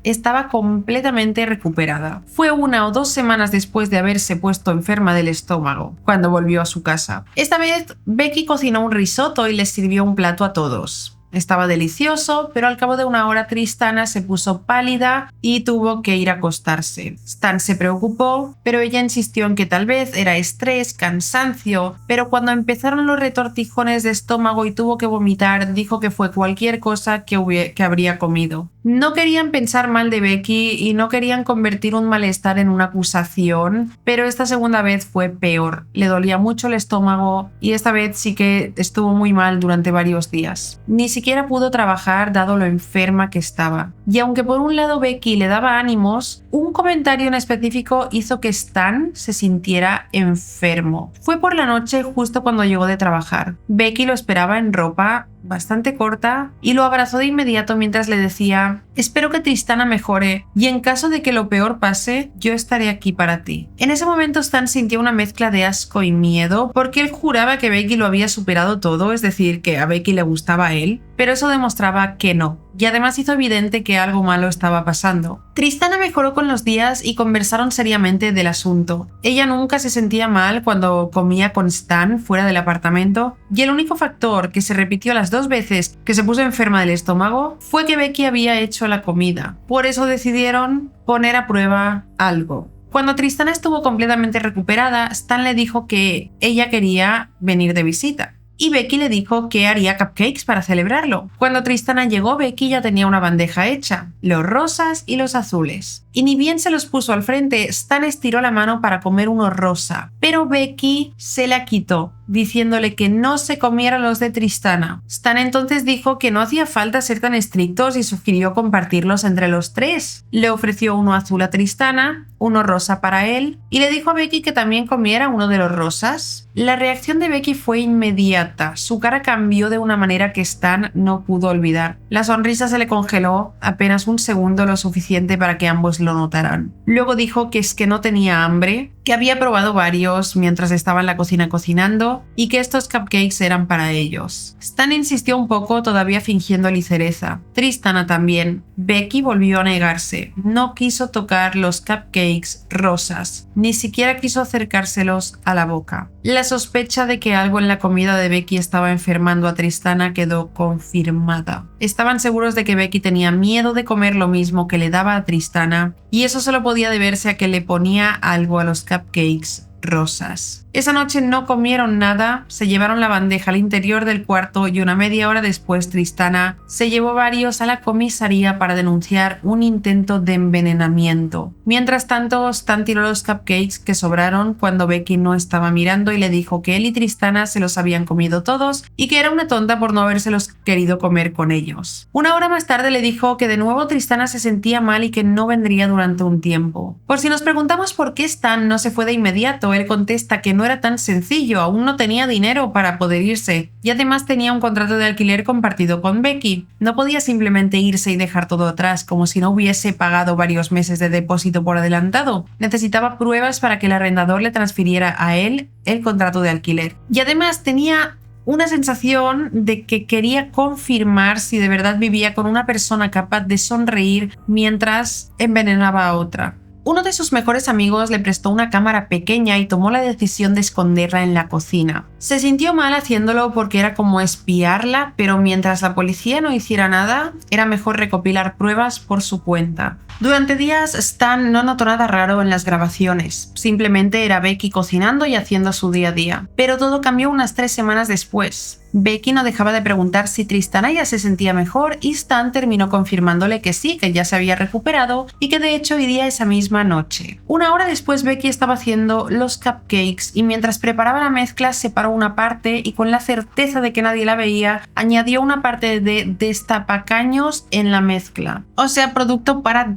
estaba completamente recuperada. Fue 1 o 2 semanas después de haberse puesto enferma del estómago, cuando volvió a su casa. Esta vez, Becky cocinó un risotto y les sirvió un plato a todos. Estaba delicioso, pero al cabo de 1 hora Tristana se puso pálida y tuvo que ir a acostarse. Stan se preocupó, pero ella insistió en que tal vez era estrés, cansancio, pero cuando empezaron los retortijones de estómago y tuvo que vomitar, dijo que fue cualquier cosa que habría comido. No querían pensar mal de Becky y no querían convertir un malestar en una acusación, pero esta segunda vez fue peor. Le dolía mucho el estómago y esta vez sí que estuvo muy mal durante varios días. Ni siquiera pudo trabajar dado lo enferma que estaba. Y aunque por un lado Becky le daba ánimos, un comentario en específico hizo que Stan se sintiera enfermo. Fue por la noche justo cuando llegó de trabajar. Becky lo esperaba en ropa bastante corta y lo abrazó de inmediato mientras le decía: espero que Tristana mejore y en caso de que lo peor pase, yo estaré aquí para ti. En ese momento Stan sintió una mezcla de asco y miedo porque él juraba que Becky lo había superado todo, es decir, que a Becky le gustaba a él, pero eso demostraba que no. y además hizo evidente que algo malo estaba pasando. Tristana mejoró con los días y conversaron seriamente del asunto. Ella nunca se sentía mal cuando comía con Stan fuera del apartamento, y el único factor que se repitió las 2 veces que se puso enferma del estómago fue que Becky había hecho la comida. Por eso decidieron poner a prueba algo. Cuando Tristana estuvo completamente recuperada, Stan le dijo que ella quería venir de visita. Y Becky le dijo que haría cupcakes para celebrarlo. Cuando Tristana llegó, Becky ya tenía una bandeja hecha, los rosas y los azules. Y ni bien se los puso al frente, Stan estiró la mano para comer uno rosa, pero Becky se la quitó, diciéndole que no se comiera los de Tristana. Stan entonces dijo que no hacía falta ser tan estrictos y sugirió compartirlos entre los 3. Le ofreció uno azul a Tristana, uno rosa para él, y le dijo a Becky que también comiera uno de los rosas. La reacción de Becky fue inmediata. Su cara cambió de una manera que Stan no pudo olvidar. La sonrisa se le congeló apenas un segundo, lo suficiente para que ambos lo notaran. Luego dijo que es que no tenía hambre, que había probado varios mientras estaba en la cocina cocinando y que estos cupcakes eran para ellos. Stan insistió un poco, todavía fingiendo ligereza. Tristana también. Becky volvió a negarse. No quiso tocar los cupcakes rosas, ni siquiera quiso acercárselos a la boca. La sospecha de que algo en la comida de Becky estaba enfermando a Tristana quedó confirmada. Estaban seguros de que Becky tenía miedo de comer lo mismo que le daba a Tristana, y eso solo podía deberse a que le ponía algo a los cupcakes rosas. Esa noche no comieron nada, se llevaron la bandeja al interior del cuarto y una media hora después Tristana se llevó varios a la comisaría para denunciar un intento de envenenamiento. Mientras tanto, Stan tiró los cupcakes que sobraron cuando Becky no estaba mirando y le dijo que él y Tristana se los habían comido todos y que era una tonta por no habérselos querido comer con ellos. Una hora más tarde le dijo que de nuevo Tristana se sentía mal y que no vendría durante un tiempo. Por si nos preguntamos por qué Stan no se fue de inmediato, él contesta que no era tan sencillo, aún no tenía dinero para poder irse y además tenía un contrato de alquiler compartido con Becky. No podía simplemente irse y dejar todo atrás como si no hubiese pagado varios meses de depósito por adelantado. Necesitaba pruebas para que el arrendador le transfiriera a él el contrato de alquiler. Y además tenía una sensación de que quería confirmar si de verdad vivía con una persona capaz de sonreír mientras envenenaba a otra. Uno de sus mejores amigos le prestó una cámara pequeña y tomó la decisión de esconderla en la cocina. Se sintió mal haciéndolo porque era como espiarla, pero mientras la policía no hiciera nada, era mejor recopilar pruebas por su cuenta. Durante días, Stan no notó nada raro en las grabaciones. Simplemente era Becky cocinando y haciendo su día a día. Pero todo cambió unas 3 semanas después. Becky no dejaba de preguntar si Tristana ya se sentía mejor y Stan terminó confirmándole que sí, que ya se había recuperado y que de hecho iría esa misma noche. Una hora después Becky estaba haciendo los cupcakes y mientras preparaba la mezcla separó una parte y con la certeza de que nadie la veía añadió una parte de destapacaños en la mezcla. O sea, producto para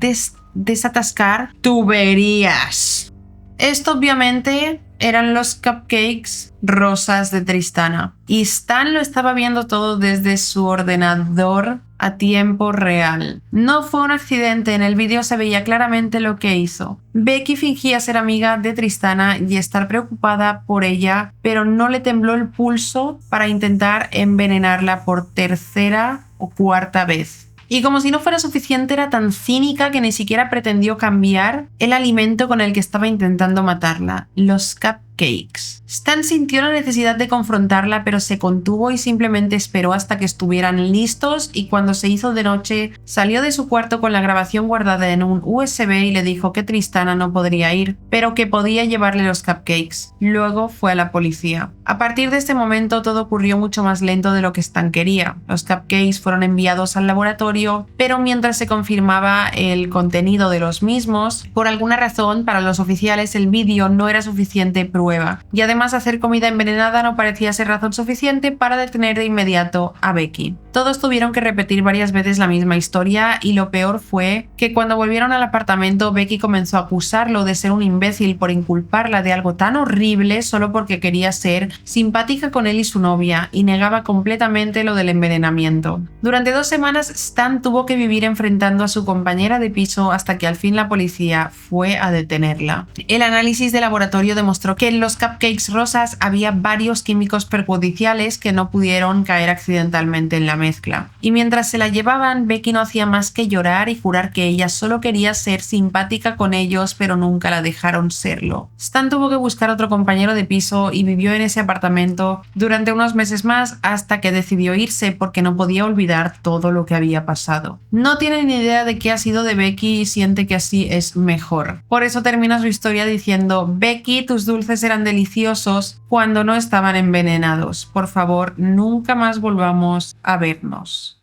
desatascar tuberías. Esto obviamente eran los cupcakes rosas de Tristana. Y Stan lo estaba viendo todo desde su ordenador a tiempo real. No fue un accidente, en el vídeo se veía claramente lo que hizo. Becky fingía ser amiga de Tristana y estar preocupada por ella, pero no le tembló el pulso para intentar envenenarla por 3ª o 4ª vez. Y como si no fuera suficiente, era tan cínica que ni siquiera pretendió cambiar el alimento con el que estaba intentando matarla, los cupcakes. Stan sintió la necesidad de confrontarla, pero se contuvo y simplemente esperó hasta que estuvieran listos, y cuando se hizo de noche, salió de su cuarto con la grabación guardada en un USB y le dijo que Tristana no podría ir, pero que podía llevarle los cupcakes. Luego fue a la policía. A partir de este momento todo ocurrió mucho más lento de lo que Stan quería. Los cupcakes fueron enviados al laboratorio, pero mientras se confirmaba el contenido de los mismos, por alguna razón para los oficiales el vídeo no era suficiente prueba, y además hacer comida envenenada no parecía ser razón suficiente para detener de inmediato a Becky. Todos tuvieron que repetir varias veces la misma historia y lo peor fue que cuando volvieron al apartamento Becky comenzó a acusarlo de ser un imbécil por inculparla de algo tan horrible solo porque quería ser simpática con él y su novia, y negaba completamente lo del envenenamiento. Durante 2 semanas Stan tuvo que vivir enfrentando a su compañera de piso hasta que al fin la policía fue a detenerla. El análisis de laboratorio demostró que en los cupcakes rosas había varios químicos perjudiciales que no pudieron caer accidentalmente en la mezcla. Y mientras se la llevaban, Becky no hacía más que llorar y jurar que ella solo quería ser simpática con ellos, pero nunca la dejaron serlo. Stan tuvo que buscar otro compañero de piso y vivió en ese apartamento durante unos meses más hasta que decidió irse porque no podía olvidar todo lo que había pasado. No tiene ni idea de qué ha sido de Becky y siente que así es mejor. Por eso termina su historia diciendo: Becky, tus dulces eran deliciosos cuando no estaban envenenados. Por favor, nunca más volvamos a vernos.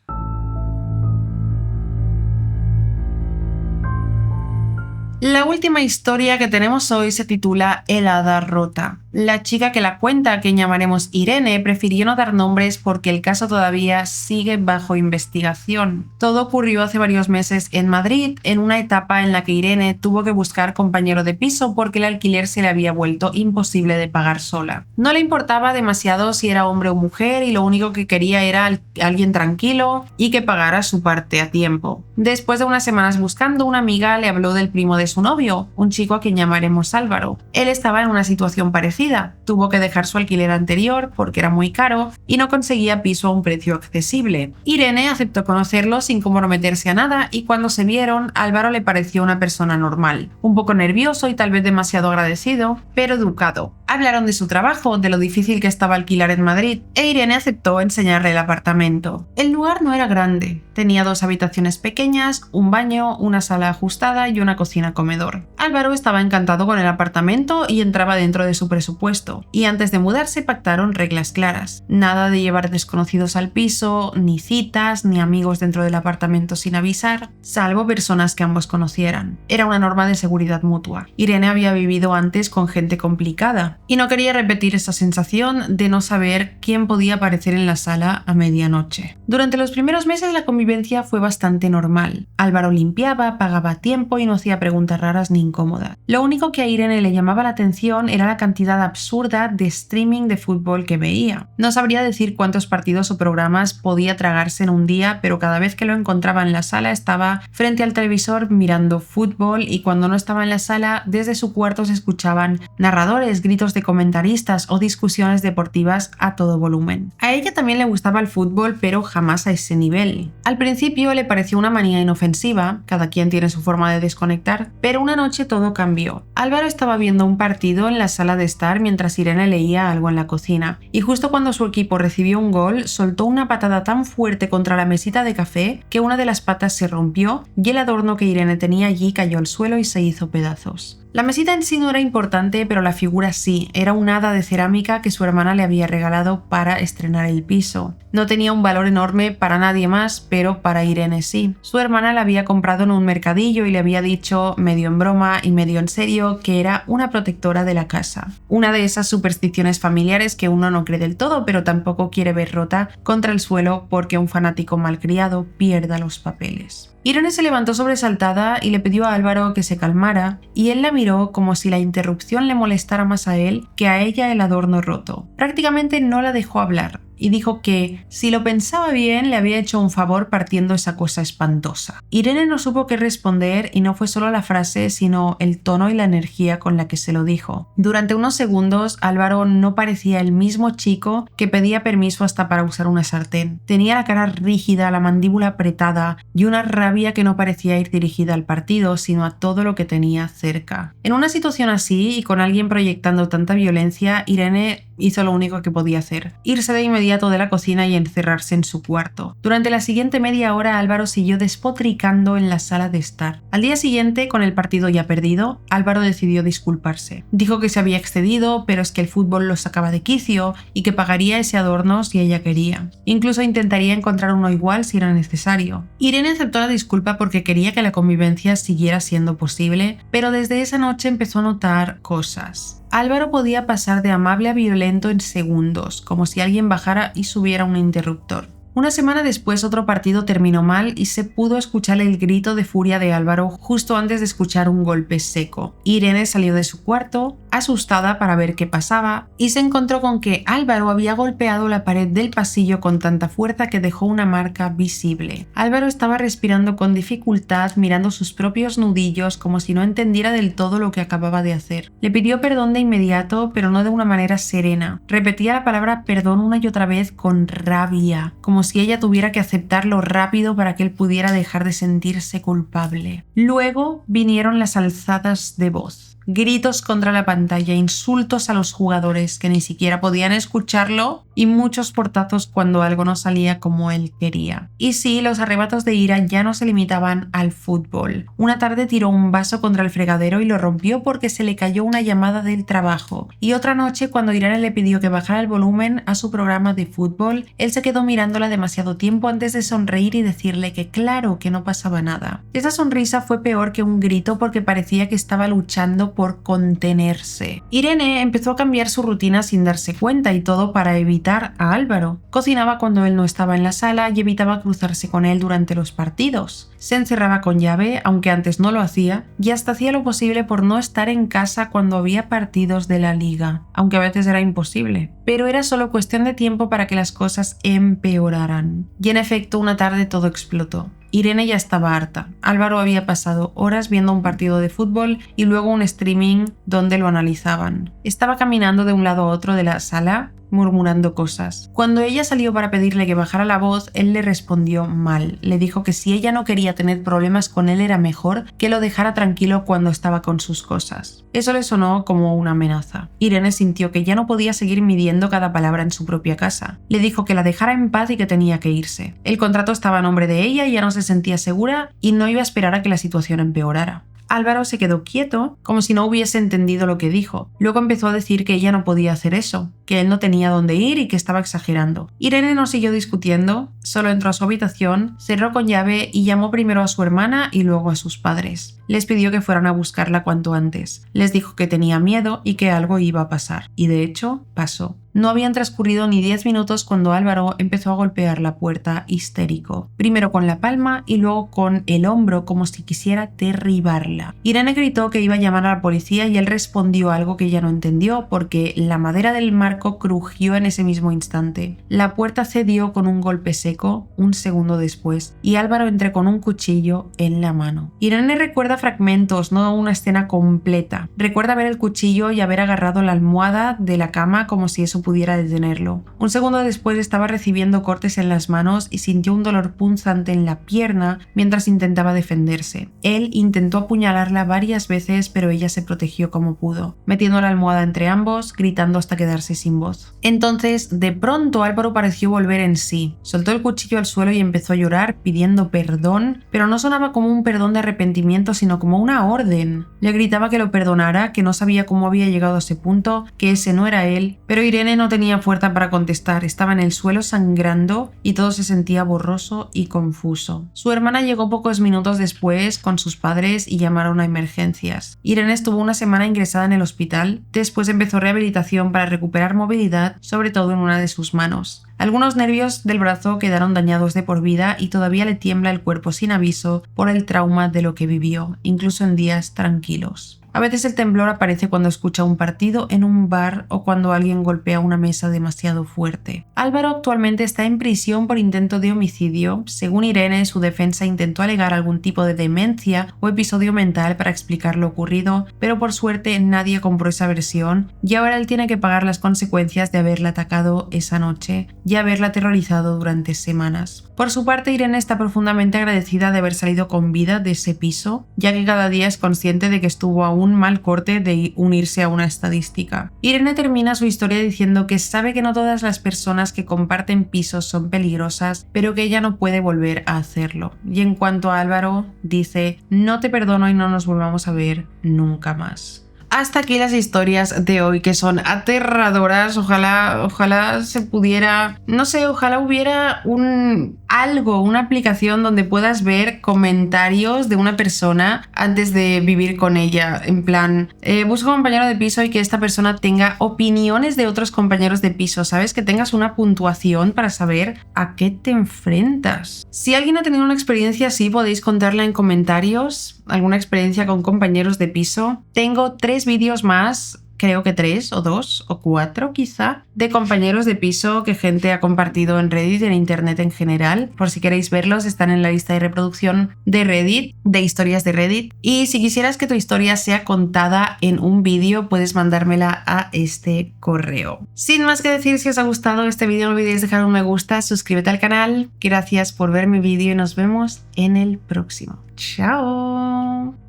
La última historia que tenemos hoy se titula El hada rota. La chica que la cuenta, a quien llamaremos Irene, prefirió no dar nombres porque el caso todavía sigue bajo investigación. Todo ocurrió hace varios meses en Madrid, en una etapa en la que Irene tuvo que buscar compañero de piso porque el alquiler se le había vuelto imposible de pagar sola. No le importaba demasiado si era hombre o mujer y lo único que quería era alguien tranquilo y que pagara su parte a tiempo. Después de unas semanas buscando, una amiga le habló del primo de su novio, un chico a quien llamaremos Álvaro. Él estaba en una situación parecida. Tuvo que dejar su alquiler anterior porque era muy caro y no conseguía piso a un precio accesible. Irene aceptó conocerlo sin comprometerse a nada y cuando se vieron, Álvaro le pareció una persona normal, un poco nervioso y tal vez demasiado agradecido, pero educado. Hablaron de su trabajo, de lo difícil que estaba alquilar en Madrid, e Irene aceptó enseñarle el apartamento. El lugar no era grande, tenía 2 habitaciones pequeñas, un baño, una sala ajustada y una cocina-comedor. Álvaro estaba encantado con el apartamento y entraba dentro de su presupuesto, y antes de mudarse pactaron reglas claras. Nada de llevar desconocidos al piso, ni citas, ni amigos dentro del apartamento sin avisar, salvo personas que ambos conocieran. Era una norma de seguridad mutua. Irene había vivido antes con gente complicada, y no quería repetir esa sensación de no saber quién podía aparecer en la sala a medianoche. Durante los primeros meses la convivencia fue bastante normal. Álvaro limpiaba, pagaba a tiempo y no hacía preguntas raras ni incómodas. Lo único que a Irene le llamaba la atención era la cantidad absurda de streaming de fútbol que veía. No sabría decir cuántos partidos o programas podía tragarse en un día, pero cada vez que lo encontraba en la sala estaba frente al televisor mirando fútbol, y cuando no estaba en la sala, desde su cuarto se escuchaban narradores, gritos de comentaristas o discusiones deportivas a todo volumen. A ella también le gustaba el fútbol, pero jamás a ese nivel. Al principio le pareció una manía inofensiva, cada quien tiene su forma de desconectar, pero una noche todo cambió. Álvaro estaba viendo un partido en la sala de estar mientras Irene leía algo en la cocina, y justo cuando su equipo recibió un gol, soltó una patada tan fuerte contra la mesita de café que una de las patas se rompió y el adorno que Irene tenía allí cayó al suelo y se hizo pedazos. La mesita en sí no era importante, pero la figura sí, era un hada de cerámica que su hermana le había regalado para estrenar el piso. No tenía un valor enorme para nadie más, pero para Irene sí. Su hermana la había comprado en un mercadillo y le había dicho, medio en broma y medio en serio, que era una protectora de la casa. Una de esas supersticiones familiares que uno no cree del todo, pero tampoco quiere ver rota contra el suelo porque un fanático malcriado pierda los papeles. Irene se levantó sobresaltada y le pidió a Álvaro que se calmara, y él la miró como si la interrupción le molestara más a él que a ella el adorno roto. Prácticamente no la dejó hablar, y dijo que, si lo pensaba bien, le había hecho un favor partiendo esa cosa espantosa. Irene no supo qué responder, y no fue solo la frase, sino el tono y la energía con la que se lo dijo. Durante unos segundos, Álvaro no parecía el mismo chico que pedía permiso hasta para usar una sartén. Tenía la cara rígida, la mandíbula apretada y una rabia que no parecía ir dirigida al partido, sino a todo lo que tenía cerca. En una situación así, y con alguien proyectando tanta violencia, Irene hizo lo único que podía hacer: irse de inmediato de la cocina y encerrarse en su cuarto. Durante la siguiente media hora, Álvaro siguió despotricando en la sala de estar. Al día siguiente, con el partido ya perdido, Álvaro decidió disculparse. Dijo que se había excedido, pero es que el fútbol lo sacaba de quicio y que pagaría ese adorno si ella quería. Incluso intentaría encontrar uno igual si era necesario. Irene aceptó la disculpa porque quería que la convivencia siguiera siendo posible, pero desde esa noche empezó a notar cosas. Álvaro podía pasar de amable a violento en segundos, como si alguien bajara y subiera un interruptor. Una semana después otro partido terminó mal y se pudo escuchar el grito de furia de Álvaro justo antes de escuchar un golpe seco. Irene salió de su cuarto, asustada para ver qué pasaba, y se encontró con que Álvaro había golpeado la pared del pasillo con tanta fuerza que dejó una marca visible. Álvaro estaba respirando con dificultad, mirando sus propios nudillos como si no entendiera del todo lo que acababa de hacer. Le pidió perdón de inmediato, pero no de una manera serena. Repetía la palabra perdón una y otra vez con rabia, como si ella tuviera que aceptarlo rápido para que él pudiera dejar de sentirse culpable. Luego vinieron las alzadas de voz. Gritos contra la pantalla, insultos a los jugadores que ni siquiera podían escucharlo y muchos portazos cuando algo no salía como él quería. Y sí, los arrebatos de ira ya no se limitaban al fútbol. Una tarde tiró un vaso contra el fregadero y lo rompió porque se le cayó una llamada del trabajo. Y otra noche, cuando Irene le pidió que bajara el volumen a su programa de fútbol, él se quedó mirándola demasiado tiempo antes de sonreír y decirle que claro, que no pasaba nada. Esa sonrisa fue peor que un grito porque parecía que estaba luchando por contenerse. Irene empezó a cambiar su rutina sin darse cuenta y todo para evitar a Álvaro. Cocinaba cuando él no estaba en la sala y evitaba cruzarse con él durante los partidos. Se encerraba con llave, aunque antes no lo hacía, y hasta hacía lo posible por no estar en casa cuando había partidos de la liga, aunque a veces era imposible. Pero era solo cuestión de tiempo para que las cosas empeoraran. Y en efecto, una tarde todo explotó. Irene ya estaba harta. Álvaro había pasado horas viendo un partido de fútbol y luego un streaming donde lo analizaban. Estaba caminando de un lado a otro de la sala, murmurando cosas. Cuando ella salió para pedirle que bajara la voz, él le respondió mal. Le dijo que si ella no quería tener problemas con él era mejor que lo dejara tranquilo cuando estaba con sus cosas. Eso le sonó como una amenaza. Irene sintió que ya no podía seguir midiendo cada palabra en su propia casa. Le dijo que la dejara en paz y que tenía que irse. El contrato estaba a nombre de ella y ya no se sentía segura y no iba a esperar a que la situación empeorara. Álvaro se quedó quieto, como si no hubiese entendido lo que dijo. Luego empezó a decir que ella no podía hacer eso, que él no tenía dónde ir y que estaba exagerando. Irene no siguió discutiendo, solo entró a su habitación, cerró con llave y llamó primero a su hermana y luego a sus padres. Les pidió que fueran a buscarla cuanto antes. Les dijo que tenía miedo y que algo iba a pasar. Y de hecho, pasó. No habían transcurrido ni 10 minutos cuando Álvaro empezó a golpear la puerta histérico. Primero con la palma y luego con el hombro como si quisiera derribarla. Irene gritó que iba a llamar a la policía y él respondió algo que ella no entendió porque la madera del marco crujió en ese mismo instante. La puerta cedió con un golpe seco un segundo después y Álvaro entró con un cuchillo en la mano. Irene recuerda fragmentos, no una escena completa. Recuerda ver el cuchillo y haber agarrado la almohada de la cama como si eso pudiera detenerlo. Un segundo después estaba recibiendo cortes en las manos y sintió un dolor punzante en la pierna mientras intentaba defenderse. Él intentó apuñalarla varias veces, pero ella se protegió como pudo, metiendo la almohada entre ambos, gritando hasta quedarse sin voz. Entonces, de pronto, Álvaro pareció volver en sí. Soltó el cuchillo al suelo y empezó a llorar pidiendo perdón, pero no sonaba como un perdón de arrepentimiento, sino como una orden. Le gritaba que lo perdonara, que no sabía cómo había llegado a ese punto, que ese no era él, pero Irene no tenía fuerza para contestar, estaba en el suelo sangrando y todo se sentía borroso y confuso. Su hermana llegó pocos minutos después con sus padres y llamaron a emergencias. Irene estuvo una semana ingresada en el hospital, después empezó rehabilitación para recuperar movilidad, sobre todo en una de sus manos. Algunos nervios del brazo quedaron dañados de por vida y todavía le tiembla el cuerpo sin aviso por el trauma de lo que vivió, incluso en días tranquilos. A veces el temblor aparece cuando escucha un partido en un bar o cuando alguien golpea una mesa demasiado fuerte. Álvaro actualmente está en prisión por intento de homicidio. Según Irene, su defensa intentó alegar algún tipo de demencia o episodio mental para explicar lo ocurrido, pero por suerte nadie compró esa versión y ahora él tiene que pagar las consecuencias de haberla atacado esa noche y haberla aterrorizado durante semanas. Por su parte, Irene está profundamente agradecida de haber salido con vida de ese piso, ya que cada día es consciente de que estuvo a un mal corte de unirse a una estadística. Irene termina su historia diciendo que sabe que no todas las personas que comparten pisos son peligrosas, pero que ella no puede volver a hacerlo. Y en cuanto a Álvaro, dice: no te perdono y no nos volvamos a ver nunca más. Hasta aquí las historias de hoy, que son aterradoras. Ojalá se pudiera, no sé, ojalá hubiera una aplicación donde puedas ver comentarios de una persona antes de vivir con ella. En plan, busca un compañero de piso y que esta persona tenga opiniones de otros compañeros de piso, ¿sabes? Que tengas una puntuación para saber a qué te enfrentas. Si alguien ha tenido una experiencia así, podéis contarla en comentarios, alguna experiencia con compañeros de piso. Tengo 3 vídeos más, creo que 3 o 2 o 4 quizá, de compañeros de piso que gente ha compartido en Reddit, en internet en general. Por si queréis verlos, están en la lista de reproducción de Reddit, de historias de Reddit. Y si quisieras que tu historia sea contada en un vídeo, puedes mandármela a este correo. Sin más que decir, si os ha gustado este vídeo, no olvidéis dejar un me gusta, suscríbete al canal. Gracias por ver mi vídeo y nos vemos en el próximo. ¡Chao!